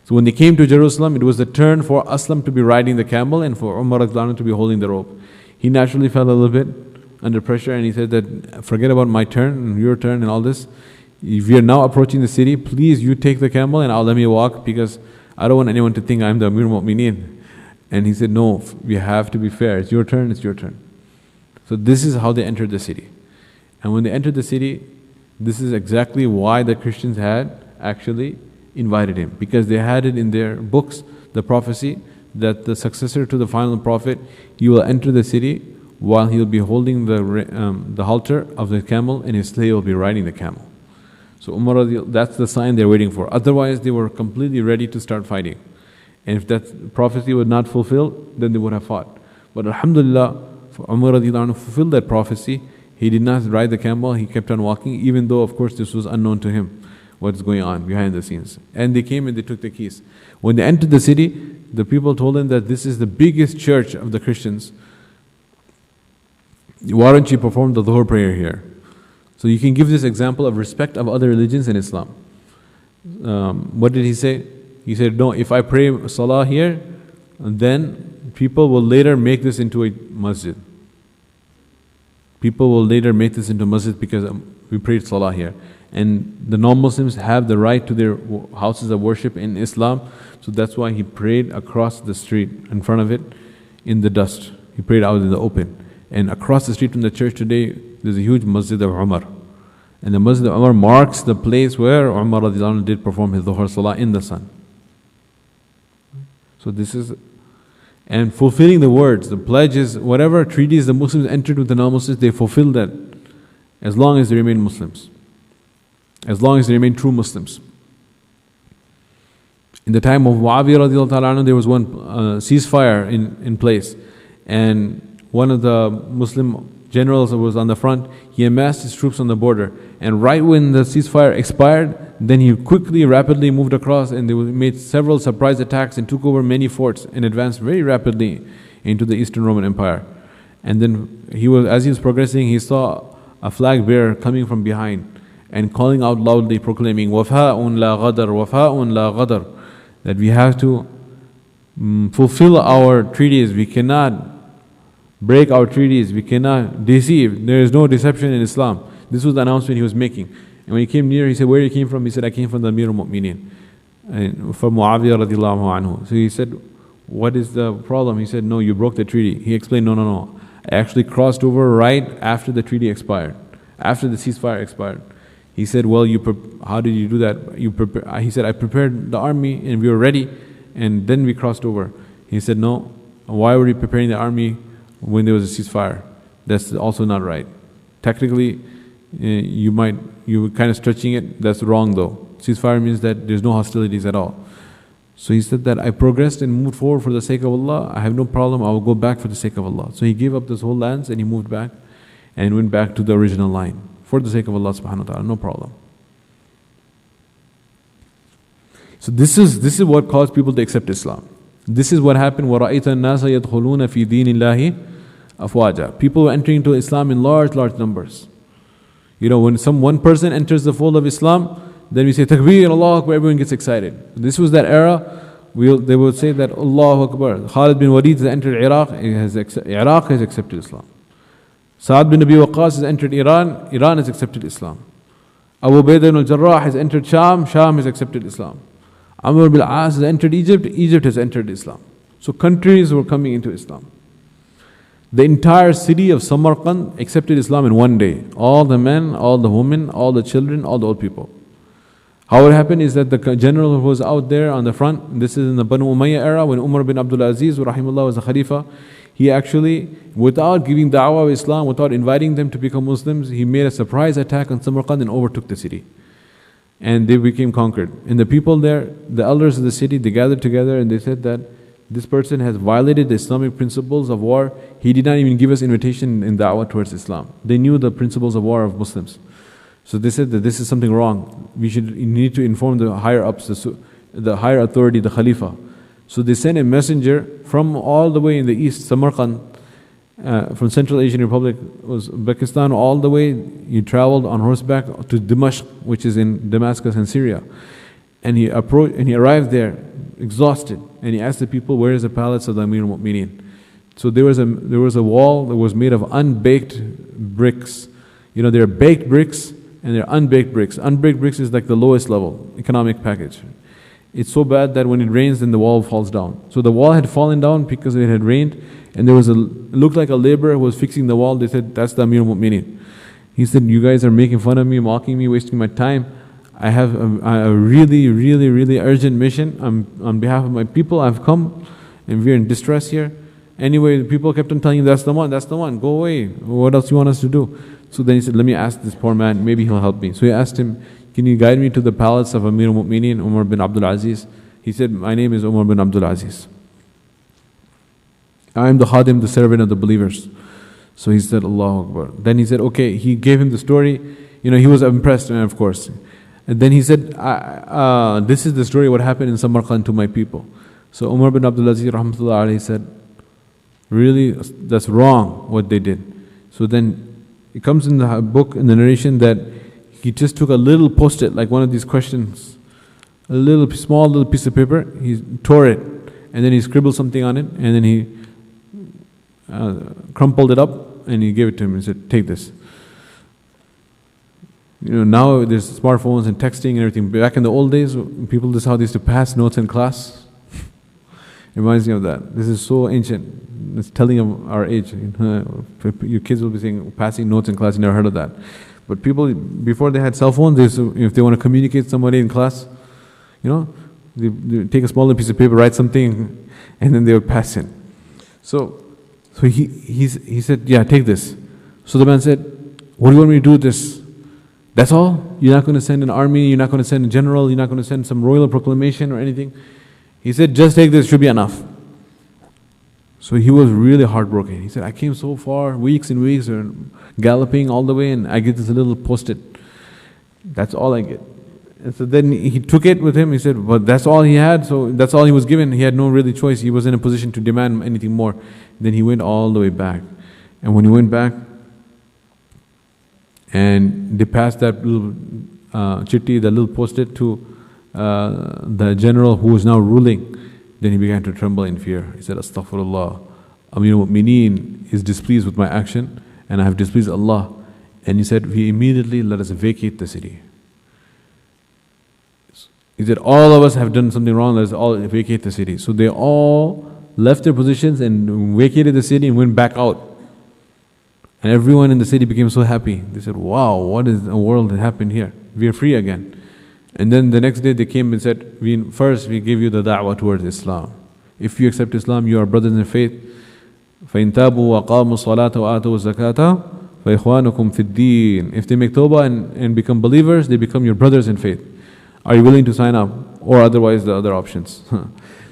B: So when they came to Jerusalem, it was the turn for Aslam to be riding the camel and for Umar radiallahu anhu to be holding the rope. He naturally felt a little bit under pressure, and he said that, forget about my turn and your turn and all this. If we are now approaching the city, please you take the camel and let me walk, because I don't want anyone to think I'm the Amir Mu'mineen. And he said, no, we have to be fair. It's your turn, it's your turn. So this is how they entered the city. And when they entered the city, this is exactly why the Christians had actually invited him. Because they had it in their books, the prophecy, that the successor to the final prophet, he will enter the city while he will be holding the halter of the camel and his slave will be riding the camel. So Umar, that's the sign they're waiting for. Otherwise, they were completely ready to start fighting. And if that prophecy was not fulfilled, then they would have fought. But Alhamdulillah, for Umar radiallahu anhu fulfilled that prophecy. He did not ride the camel, he kept on walking, even though of course this was unknown to him, what's going on behind the scenes. And they came and they took the keys. When they entered the city, the people told him that this is the biggest church of the Christians. Why don't you perform the Dhuhr prayer here? So you can give this example of respect of other religions in Islam. What did he say? He said, no, if I pray Salah here, then people will later make this into a masjid. People will later make this into masjid because we prayed Salah here. And the non-Muslims have the right to their houses of worship in Islam. So that's why he prayed across the street in front of it in the dust. He prayed out in the open. And across the street from the church today, there's a huge masjid of Umar. And the masjid of Umar marks the place where Umar radiallahu anhu did perform his Dhuhr Salah in the sun. So this is, and fulfilling the words, the pledges, whatever treaties the Muslims entered with the non-Muslims, they fulfill that as long as they remain Muslims. As long as they remain true Muslims. In the time of Muawiyah radiallahu anhu, there was one ceasefire in place. And one of the Muslim generals that was on the front, he amassed his troops on the border. And right when the ceasefire expired, then he quickly, rapidly moved across and they made several surprise attacks and took over many forts and advanced very rapidly into the Eastern Roman Empire. And then as he was progressing, he saw a flag bearer coming from behind and calling out loudly, proclaiming, "Wafa'un la ghadar, wafa'un la ghadar," that we have to fulfill our treaties. We cannot break our treaties. We cannot deceive. There is no deception in Islam. This was the announcement he was making. And when he came near, he said, "Where you came from?" He said, "I came from the Amir al-Mu'mineen, and from Muawiyah radiallahu anhu." So he said, "What is the problem?" He said, "No, you broke the treaty." He explained, No. I actually crossed over right after the treaty expired, after the ceasefire expired." He said, "Well, how did you do that?" He said, "I prepared the army and we were ready, and then we crossed over." He said, "No, why were you preparing the army when there was a ceasefire? That's also not right. Technically, you were kind of stretching it. That's wrong though. Ceasefire means that there's no hostilities at all." So he said that I progressed and moved forward for the sake of Allah. I have no problem. I will go back for the sake of Allah. So he gave up this whole lands and he moved back and went back to the original line for the sake of Allah subhanahu wa ta'ala. No problem. So this is what caused people to accept Islam. This is what happened. وَرَأَيْتَ النَّاسَ يَدْخُلُونَ فِي دِينِ اللَّهِ أَفْوَاجًا. People were entering into Islam in large numbers. You know, when one person enters the fold of Islam, then we say Takbir, Allahu Akbar, everyone gets excited. This was that era. They would say that Allahu Akbar. Khalid bin Walid has entered Iraq, Iraq has accepted Islam. Sa'ad bin Abi Waqqas has entered Iran, Iran has accepted Islam. Abu Ubaidah al-Jarrah has entered Sham, Sham has accepted Islam. Amr bin al-As has entered Egypt, Egypt has entered Islam. So countries were coming into Islam. The entire city of Samarkand accepted Islam in one day. All the men, all the women, all the children, all the old people. How it happened is that the general who was out there on the front, this is in the Banu Umayyah era, when Umar bin Abdul Aziz rahimahullah was the Khalifa, he actually, without giving da'wah of Islam, without inviting them to become Muslims, he made a surprise attack on Samarkand and overtook the city. And they became conquered. And the people there, the elders of the city, they gathered together and they said that this person has violated the Islamic principles of war. He did not even give us invitation in da'wah towards Islam. They knew the principles of war of Muslims. So they said that this is something wrong. We need to inform the higher ups, the higher authority, the Khalifa. So they sent a messenger from all the way in the east, Samarkand, from Central Asian Republic, was Uzbekistan, all the way. He traveled on horseback to Dimashq, which is in Damascus and Syria. And he arrived there exhausted, and he asked the people, "Where is the palace of the Amir al-Mu'mineen?" So there was a wall that was made of unbaked bricks. You know, there are baked bricks and there are unbaked bricks. Unbaked bricks is like the lowest level economic package. It's so bad that when it rains, then the wall falls down. So the wall had fallen down because it had rained, and there was it looked like a laborer who was fixing the wall. They said, that's the Amir al-Mu'mineen. He said, you guys are making fun of me, mocking me, wasting my time. I have a really, really, really urgent mission. On behalf of my people, I've come, and we're in distress here. Anyway, the people kept on telling him, that's the one, go away. What else you want us to do? So then he said, let me ask this poor man, maybe he'll help me. So he asked him, can you guide me to the palace of Amir al-Mu'mineen, Umar bin Abdul Aziz? He said, my name is Umar bin Abdul Aziz. I am the Khadim, the servant of the believers. So he said, Allahu Akbar. Then he said, okay, he gave him the story. He was impressed, of course. And then he said, this is the story what happened in Samarkand to my people. So Umar bin Abdul Aziz rahmatullah alayhi said, really, that's wrong what they did. So then it comes in the book, in the narration, that he just took a little post-it, like one of these questions, a small little piece of paper, he tore it, and then he scribbled something on it, and then he crumpled it up, and he gave it to him and said, take this. Now there's smartphones and texting and everything. Back in the old days, people, this is how they used to pass notes in class. It reminds me of that. This is so ancient. It's telling of our age. Your kids will be saying, passing notes in class, you never heard of that. But people, before they had cell phones, if they want to communicate with somebody in class, they take a small piece of paper, write something, and then they would pass it. So he said, yeah, take this. So the man said, what do you want me to do with this? That's all? You're not going to send an army, you're not going to send a general, you're not going to send some royal proclamation or anything? He said, just take this, should be enough. So he was really heartbroken. He said, I came so far, weeks and weeks, galloping all the way, and I get this little post-it. That's all I get. And so then he took it with him. He said, but that's all he had, so that's all he was given. He had no really choice. He was in a position to demand anything more. Then he went all the way back. And when he went back, and they passed that little chitti, that little post-it to the general who was now ruling, then he began to tremble in fear. He said, Astaghfirullah, Amir al-Mu'mineen is displeased with my action, and I have displeased Allah. And he said, he immediately let us vacate the city. He said, all of us have done something wrong, let us all vacate the city. So they all left their positions and vacated the city and went back out. And everyone in the city became so happy. They said, wow, what is the world that happened here? We are free again. And then the next day they came and said, first we give you the da'wah towards Islam. If you accept Islam, you are brothers in faith. فَإِن تَابُوا وَقَامُوا الصَّلَاةَ وَآتَوُا الزَّكَاةَ فَإِخْوَانُكُمْ فِي الدِّينِ. If they make tawbah and become believers, they become your brothers in faith. Are you willing to sign up? Or otherwise the other options.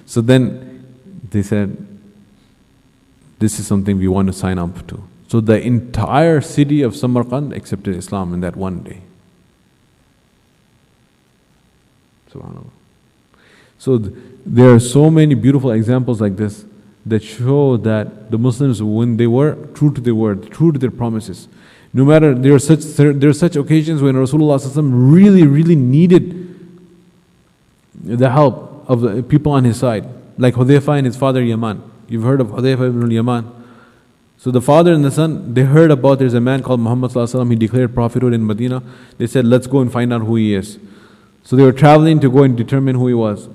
B: So then they said, this is something we want to sign up to. So the entire city of Samarkand accepted Islam in that one day. SubhanAllah. So there are so many beautiful examples like this that show that the Muslims, when they were true to their word, true to their promises, no matter, there are such occasions when Rasulullah ﷺ really needed the help of the people on his side, like Hudayfa and his father Yaman. You've heard of Hudayfa ibn Yaman. So the father and the son, they heard about there's a man called Muhammad ﷺ, he declared prophethood in Medina. They said, let's go and find out who he is. So they were traveling to go and determine who he was.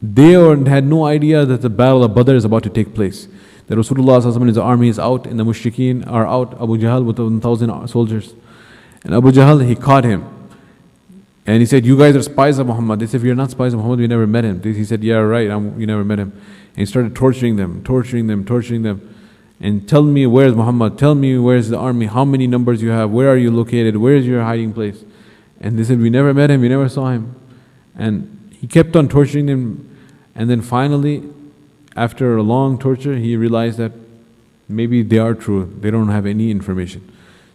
B: They had no idea that the battle of Badr is about to take place. That Rasulullah ﷺ and his army is out, and the mushrikeen are out, Abu Jahl with 1,000 soldiers. And Abu Jahl, he caught him. And he said, you guys are spies of Muhammad. They said, we are not spies of Muhammad, we never met him. He said, yeah, right, you never met him. And he started torturing them. And tell me, where's Muhammad? Tell me, where's the army? How many numbers you have? Where are you located? Where is your hiding place? And they said, we never met him, we never saw him. And he kept on torturing them. And then finally, after a long torture, he realized that maybe they are true. They don't have any information.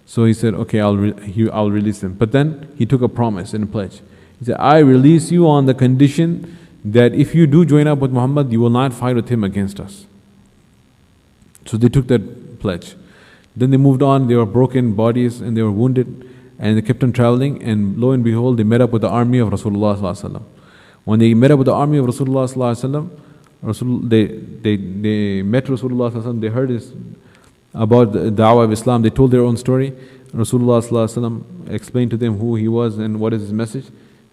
B: So he said, okay, I'll release them. But then he took a promise and a pledge. He said, I release you on the condition that if you do join up with Muhammad, you will not fight with him against us. So they took that pledge. Then they moved on, they were broken bodies and they were wounded, and they kept on traveling, and lo and behold, they met up with the army of Rasulullah ﷺ. When they met up with the army of Rasulullah ﷺ, they met Rasulullah ﷺ, they heard about the da'wah of Islam, they told their own story. Rasulullah ﷺ explained to them who he was and what is his message.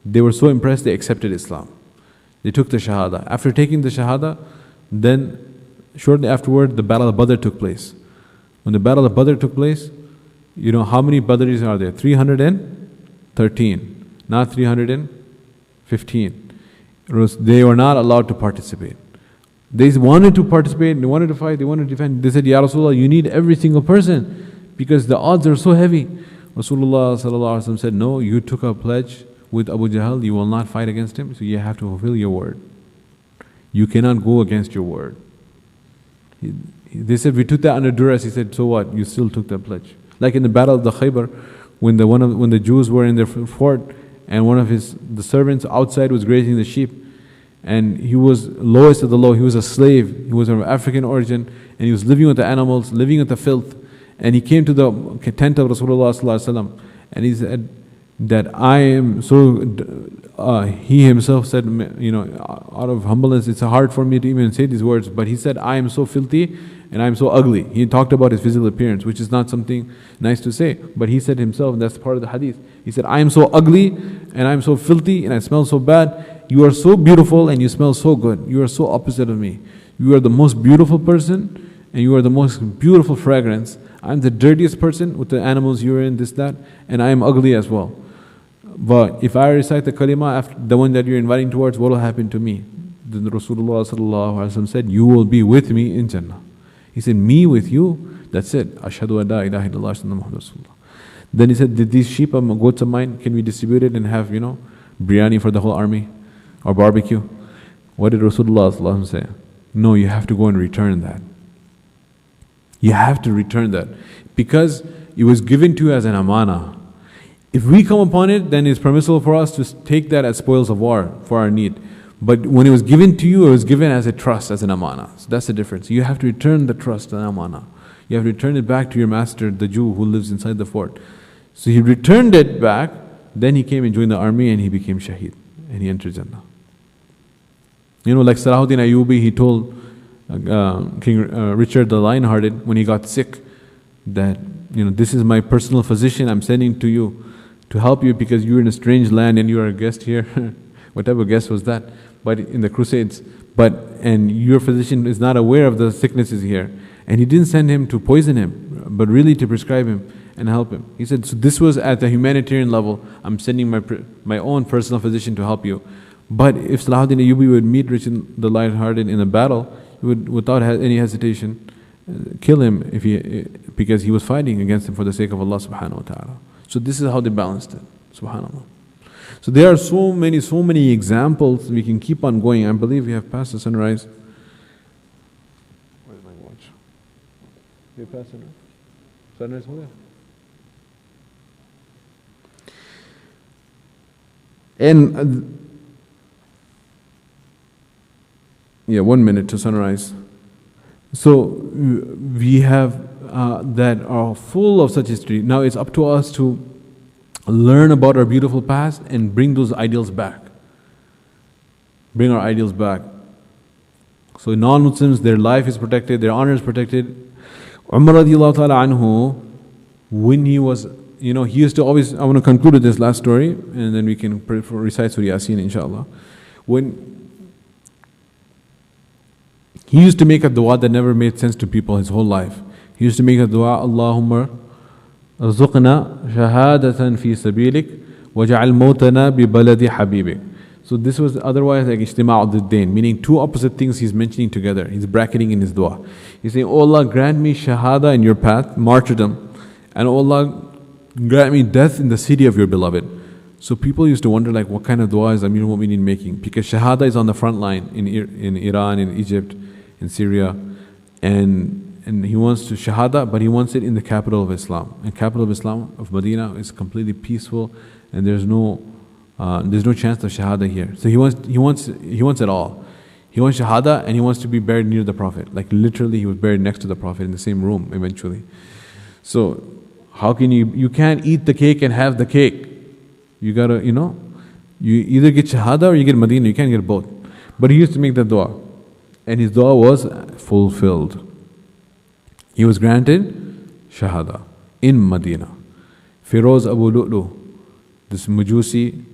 B: They were so impressed, they accepted Islam. They took the Shahada. After taking the Shahada, then shortly afterward, the Battle of Badr took place. When the Battle of Badr took place, you know how many Badris are there? 313, not 315. They were not allowed to participate. They wanted to participate, they wanted to fight, they wanted to defend. They said, Ya Rasulullah, you need every single person because the odds are so heavy. Rasulullah sallallahu alaihi wasallam said, no, you took a pledge with Abu Jahl, you will not fight against him, so you have to fulfill your word. You cannot go against your word. They said, we took that under duress. He said, so what? You still took that pledge. Like in the Battle of the Khaybar, when the Jews were in their fort, and one of the servants outside was grazing the sheep, and he was lowest of the low. He was a slave. He was of African origin, and he was living with the animals, living with the filth. And he came to the tent of Rasulullah sallallahu alaihi wasallam, and he said that I am so. He himself said, you know, out of humbleness, it's hard for me to even say these words. But he said, I am so filthy and I am so ugly. He talked about his physical appearance, which is not something nice to say. But he said himself, and that's part of the hadith. He said, I am so ugly and I am so filthy and I smell so bad. You are so beautiful and you smell so good. You are so opposite of me. You are the most beautiful person and you are the most beautiful fragrance. I am the dirtiest person with the animals urine, this, that, and I am ugly as well. But if I recite the kalima, after the one that you're inviting towards, what will happen to me? Then Rasulullah sallallahu alaihi wasallam said, you will be with me in Jannah. He said, me with you? That's it. Ashhadu an la ilaha illallah ashhadu anna Muhammadan Rasulullah. Then he said, did these sheep and goats of mine, can we distribute it and have, you know, biryani for the whole army? Or barbecue? What did Rasulullah sallallahu alaihi wasallam say? No, you have to go and return that. You have to return that. Because it was given to you as an amana. If we come upon it, then it's permissible for us to take that as spoils of war for our need. But when it was given to you, it was given as a trust, as an amana. So that's the difference. You have to return the trust, an amana. You have to return it back to your master, the Jew who lives inside the fort. So he returned it back, then he came and joined the army and he became shaheed. And he entered Jannah. You know, like Salahuddin Ayyubi, he told King Richard the Lionhearted when he got sick that, you know, this is my personal physician I'm sending to you to help you because you're in a strange land and you are a guest here. What type of guest was that? But in the Crusades. And your physician is not aware of the sicknesses here. And he didn't send him to poison him, but really to prescribe him and help him. He said, so this was at the humanitarian level. I'm sending my own personal physician to help you. But if Salahuddin Ayyubi would meet Richard the Lion-Hearted in a battle, he would, without any hesitation, kill him because he was fighting against him for the sake of Allah subhanahu wa ta'ala. So this is how they balanced it. Subhanallah. So there are so many examples. We can keep on going. I believe we have passed the sunrise. Where's my watch? We have passed sunrise? Sunrise over there. And yeah, 1 minute to sunrise. So we have that are full of such history. Now it's up to us to learn about our beautiful past and bring those ideals back. Bring our ideals back. So non-Muslims, their life is protected, their honor is protected. Umar radiallahu ta'ala anhu, when he was, you know, he used to always, I want to conclude with this last story and then we can recite Surah Yasin inshallah. When he used to make a dua that never made sense to people his whole life. He used to make a dua, Allahumma arzuqna shahadatan fi sabilik waj'al mawtana bi baladi habibik. So this was otherwise like ijtima'u ad-dain, meaning two opposite things he's mentioning together. He's bracketing in his dua. He's saying, Oh Allah, grant me shahada in your path, martyrdom, and Oh Allah, grant me death in the city of your beloved. So people used to wonder like what kind of dua is Amirul Mu'mineen making? Because shahada is on the front line in Iran, in Egypt, in Syria, and he wants to shahada, but he wants it in the capital of Islam. And capital of Islam of Medina is completely peaceful, and there's no chance of shahada here. So he wants it all. He wants shahada, and he wants to be buried near the Prophet. Like literally, he was buried next to the Prophet in the same room eventually. So how can you can't eat the cake and have the cake? You gotta, you either get shahada or you get Medina. You can't get both. But he used to make the dua. And his dua was fulfilled. He was granted shahada in Medina. Firoz Abu Lu'lu, this Majusi,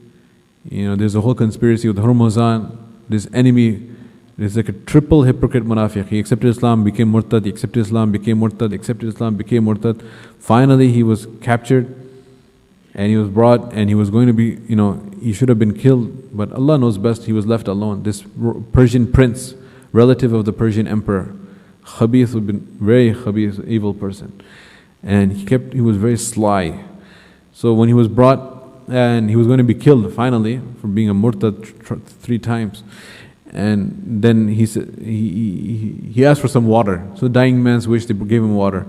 B: there's a whole conspiracy with Hormuzan this enemy. It's like a triple hypocrite munafiq. He accepted Islam, became murtad, he accepted Islam, became murtad, accepted Islam, became murtad. Finally, he was captured and he was brought and he was going to be, he should have been killed. But Allah knows best, he was left alone. This Persian prince, relative of the Persian emperor, Khabith, would be very Khabith, evil person. And he was very sly. So when he was brought and he was going to be killed finally for being a murtad 3 times. And then he said he asked for some water. So the dying man's wish, they gave him water.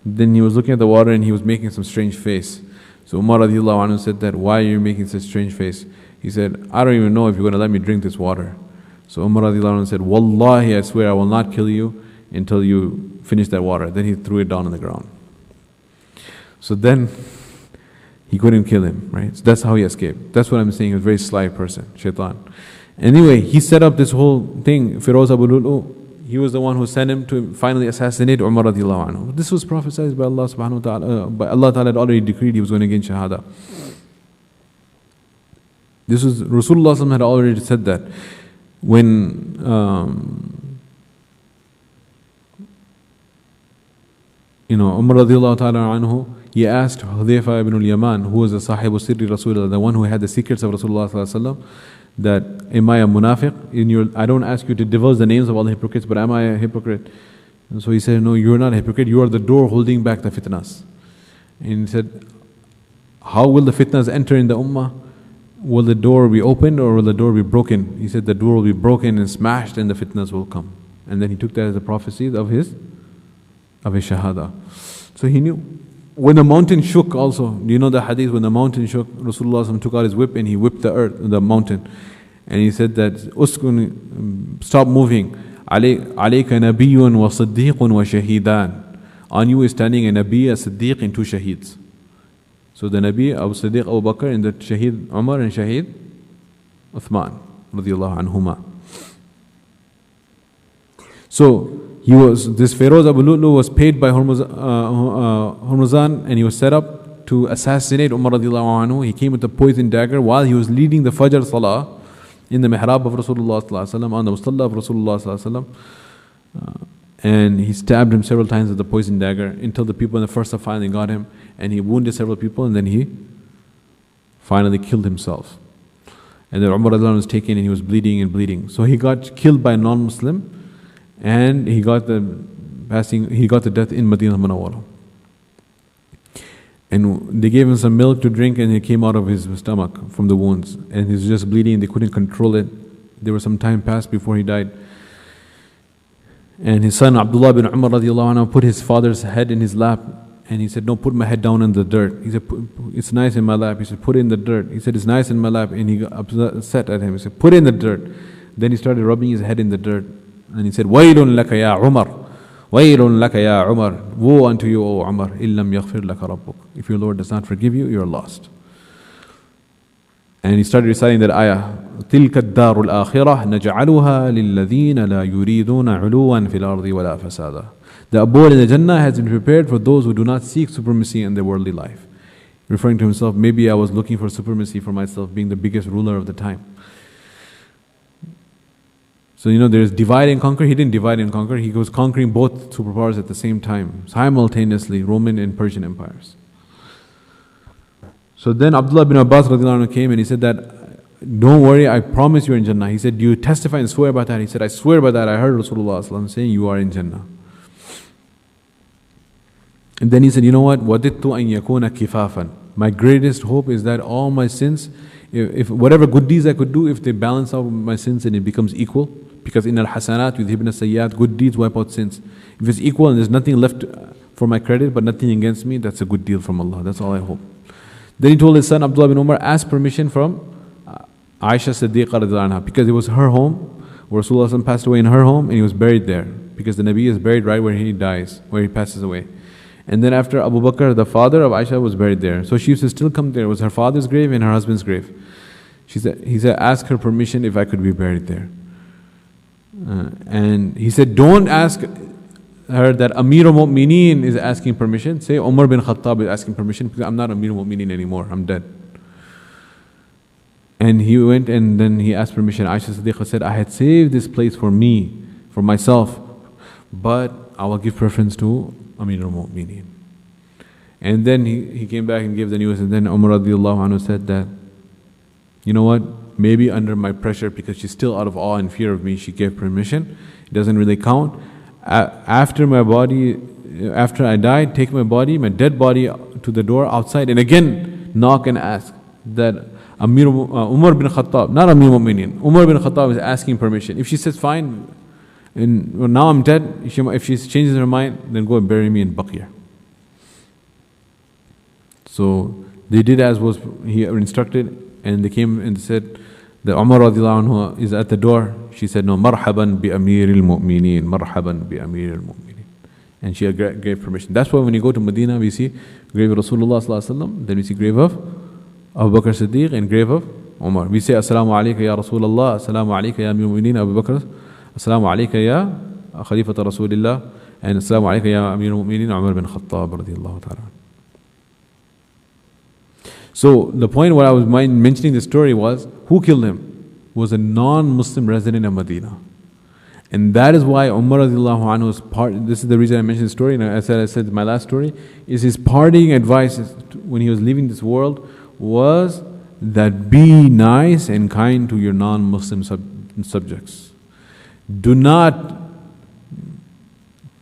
B: Then he was looking at the water and he was making some strange face. So Umar radiallahu anhu said that, why are you making such strange face? He said, I don't even know if you're going to let me drink this water. So Umar radiallahu anhu said, Wallahi, I swear I will not kill you until you finish that water. Then he threw it down on the ground. So then he couldn't kill him, right? So that's how he escaped. That's what I'm saying. He was a very sly person, shaitan. Anyway, he set up this whole thing. Firoz Abu Lu'lu, he was the one who sent him to finally assassinate Umar radiallahu anhu. This was prophesied by Allah subhanahu wa ta'ala. But Allah ta'ala had already decreed he was going to gain shahada. This was, Rasulullah had already said that. When Umar radiallahu ta'ala anhu, he asked Hudayfa ibn al-Yaman, who was the Sahibu Sirri Rasulullah, the one who had the secrets of Rasulullah sallallahu alaihi wasallam, that, am I a munafiq? I don't ask you to divulge the names of all the hypocrites, but am I a hypocrite? And so he said, no, you're not a hypocrite, you are the door holding back the fitnas. And he said, how will the fitnas enter in the ummah? Will the door be opened or will the door be broken? He said, the door will be broken and smashed and the fitnas will come. And then he took that as a prophecy of his shahada. So he knew. When the mountain shook also, do you know the hadith, when the mountain shook, Rasulullah took out his whip and he whipped the mountain. And he said that, Uskun, stop moving. Alayka nabiyyun wa siddiqun wa shahidan. On you is standing a Nabi, a Siddiq and 2 shaheeds. So the Nabi, Abu Siddiq, Abu Bakr, and the Shaheed Umar and Shaheed Uthman, radiyallahu anhuma. So, this Feroz Abu Lu'lu was paid by Hormuzan and he was set up to assassinate Umar radiallahu anhu. He came with a poison dagger while he was leading the Fajr Salah in the mihrab of Rasulullah sallallahu alaihi wasallam, on the Musalla of Rasulullah sallallahu alaihi wasallam. And he stabbed him several times with the poison dagger until the people in the first saf finally got him, and he wounded several people and then he finally killed himself. And then Umar radiallahu anhu was taken and he was bleeding and bleeding. So he got killed by a non-Muslim. And he got the death in Madinah Munawwara. And they gave him some milk to drink and it came out of his stomach from the wounds. And he was just bleeding, they couldn't control it. There was some time passed before he died. And his son Abdullah bin Umar radiallahu anhu put his father's head in his lap. And he said, no, put my head down in the dirt. He said, it's nice in my lap. He said, put it in the dirt. He said, it's nice in my lap. And he got upset at him. He said, put it in the dirt. Then he started rubbing his head in the dirt. And he said, Waylun laka ya Umar. Waylun laka ya Umar. Woe unto you, O Umar. Illam yaghfir laka rabbuk. If your Lord does not forgive you, you are lost. And he started reciting that ayah. تِلْكَ الدَّارُ الْآخِرَةِ نَجْعَلُهَا لِلَّذِينَ لَا يُرِيدُونَ عُلُوًا فِي الْأَرْضِ وَلَا فَسَادًا. The abode in the Jannah has been prepared for those who do not seek supremacy in their worldly life. Referring to himself, maybe I was looking for supremacy for myself, being the biggest ruler of the time. So there's divide and conquer. He didn't divide and conquer. He was conquering both superpowers at the same time, simultaneously, Roman and Persian empires. So then Abdullah bin Abbas radiallahu anhu came and he said that, don't worry, I promise you're in Jannah. He said, do you testify and swear by that? He said, I swear by that. I heard Rasulullah saying you are in Jannah. And then he said, you know what? وَدِدْتُ أَن يَكُونَ كِفَافًا. My greatest hope is that all my sins, if whatever good deeds I could do, if they balance out my sins and it becomes equal, because in al-hasanat yudhibna sayyat, good deeds wipe out sins. If it's equal and there's nothing left for my credit but nothing against me, that's a good deal from Allah. That's all I hope. Then he told his son Abdullah bin Umar, ask permission from Aisha Siddiqa radiallahu anha, because it was her home, where Rasulullah passed away in her home and he was buried there, because the Nabi is buried right where he dies, where he passes away. And then after Abu Bakr, the father of Aisha, was buried there. So she used to still come there. It was her father's grave and her husband's grave. He said, ask her permission if I could be buried there. And he said, don't ask her that Amir al-Mu'mineen is asking permission. Say Umar bin Khattab is asking permission, because I'm not Amir al-Mu'mineen anymore. I'm dead. And he went and then he asked permission. Aisha Siddiqa said, I had saved this place for me, for myself, but I will give preference to Amir al-Mu'mineen. And then he came back and gave the news, and then Umar radiallahu anhu said that, you know what, maybe under my pressure, because she's still out of awe and fear of me, she gave permission. It doesn't really count. After I die, take my body, my dead body, to the door outside, and again knock and ask that Umar bin Khattab, not Amir al-Mu'mineen, Umar bin Khattab is asking permission. If she says fine, and well, now I'm dead, if she changes her mind, then go and bury me in Baqiyah. So they did as was he instructed, and they came and said that Umar radiallahu anhu is at the door. She said, no, marhaban bi Amir al-Mu'mineen, marhaban bi Amir al-Mu'mineen. And she gave permission. That's why when you go to Medina, we see grave of Rasulullah sallallahu alaihi wasallam, then we see grave of Abu Bakr Siddiq and grave of Umar. We say, Assalamu alayka ya Rasulullah, Assalamu alayka ya Amir al-Mu'mineen Abu Bakr, Assalamu alayka ya Khalifat Rasulillah, and Assalamu alayka ya Amir al-Mu'mineen Umar bin Khattab radiallahu ta'ala. So the point what I was mentioning the story was, who killed him? Was a non-Muslim resident of Medina. And that is why Umar radiallahu anhu's this is the reason I mentioned the story, and I said my last story, is his parting advice when he was leaving this world was that be nice and kind to your non-Muslim subjects. Do not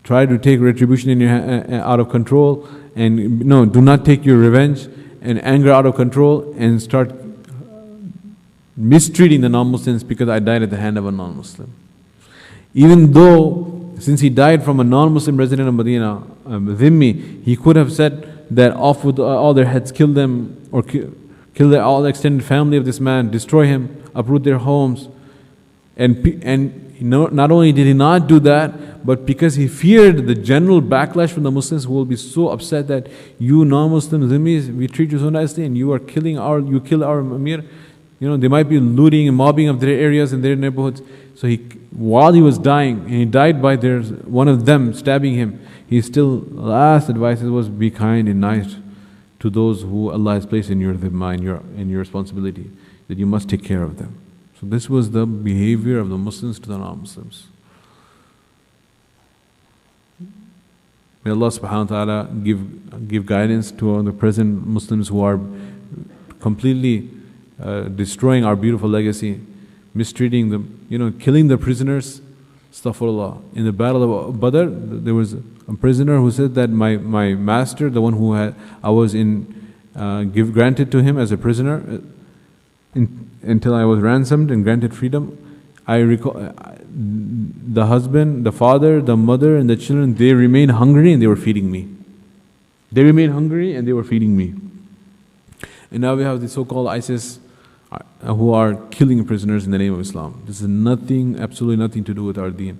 B: try to take retribution in your out of control, and no, do not take your revenge and anger out of control and start mistreating the non-Muslims because I died at the hand of a non-Muslim. Even though, since he died from a non-Muslim resident of Medina, Dhimmi, he could have said that off with all their heads, kill them, or kill all the extended family of this man, destroy him, uproot their homes. And not only did he not do that, but because he feared the general backlash from the Muslims who will be so upset that you non-Muslim Zimmis, we treat you so nicely and you kill our Amir. You know, they might be looting and mobbing of their areas and their neighborhoods. So while he was dying, and he died by one of them stabbing him, he still, last advice was be kind and nice to those who Allah has placed in your dhimma, in your responsibility, that you must take care of them. So this was the behavior of the Muslims to the non-Muslims. May Allah subhanahu wa ta'ala give guidance to the present Muslims who are completely destroying our beautiful legacy, mistreating them, killing the prisoners. Astaghfirullah. In the battle of Badr, there was a prisoner who said that my master, the one who I was granted to him as a prisoner until I was ransomed and granted freedom. I recall the husband, the father, the mother, and the children, they remained hungry and they were feeding me. They remained hungry and they were feeding me. And now we have the so-called ISIS who are killing prisoners in the name of Islam. This is absolutely nothing to do with our deen.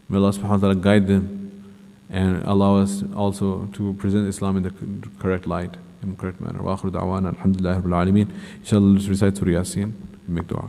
B: May Allah subhanahu wa ta'ala guide them and allow us also to present Islam in the correct light, in the correct manner. Wa akhiru da'wana alhamdulillahi rabbil alameen. Inshallah, let's recite Surah Yasin and make dua.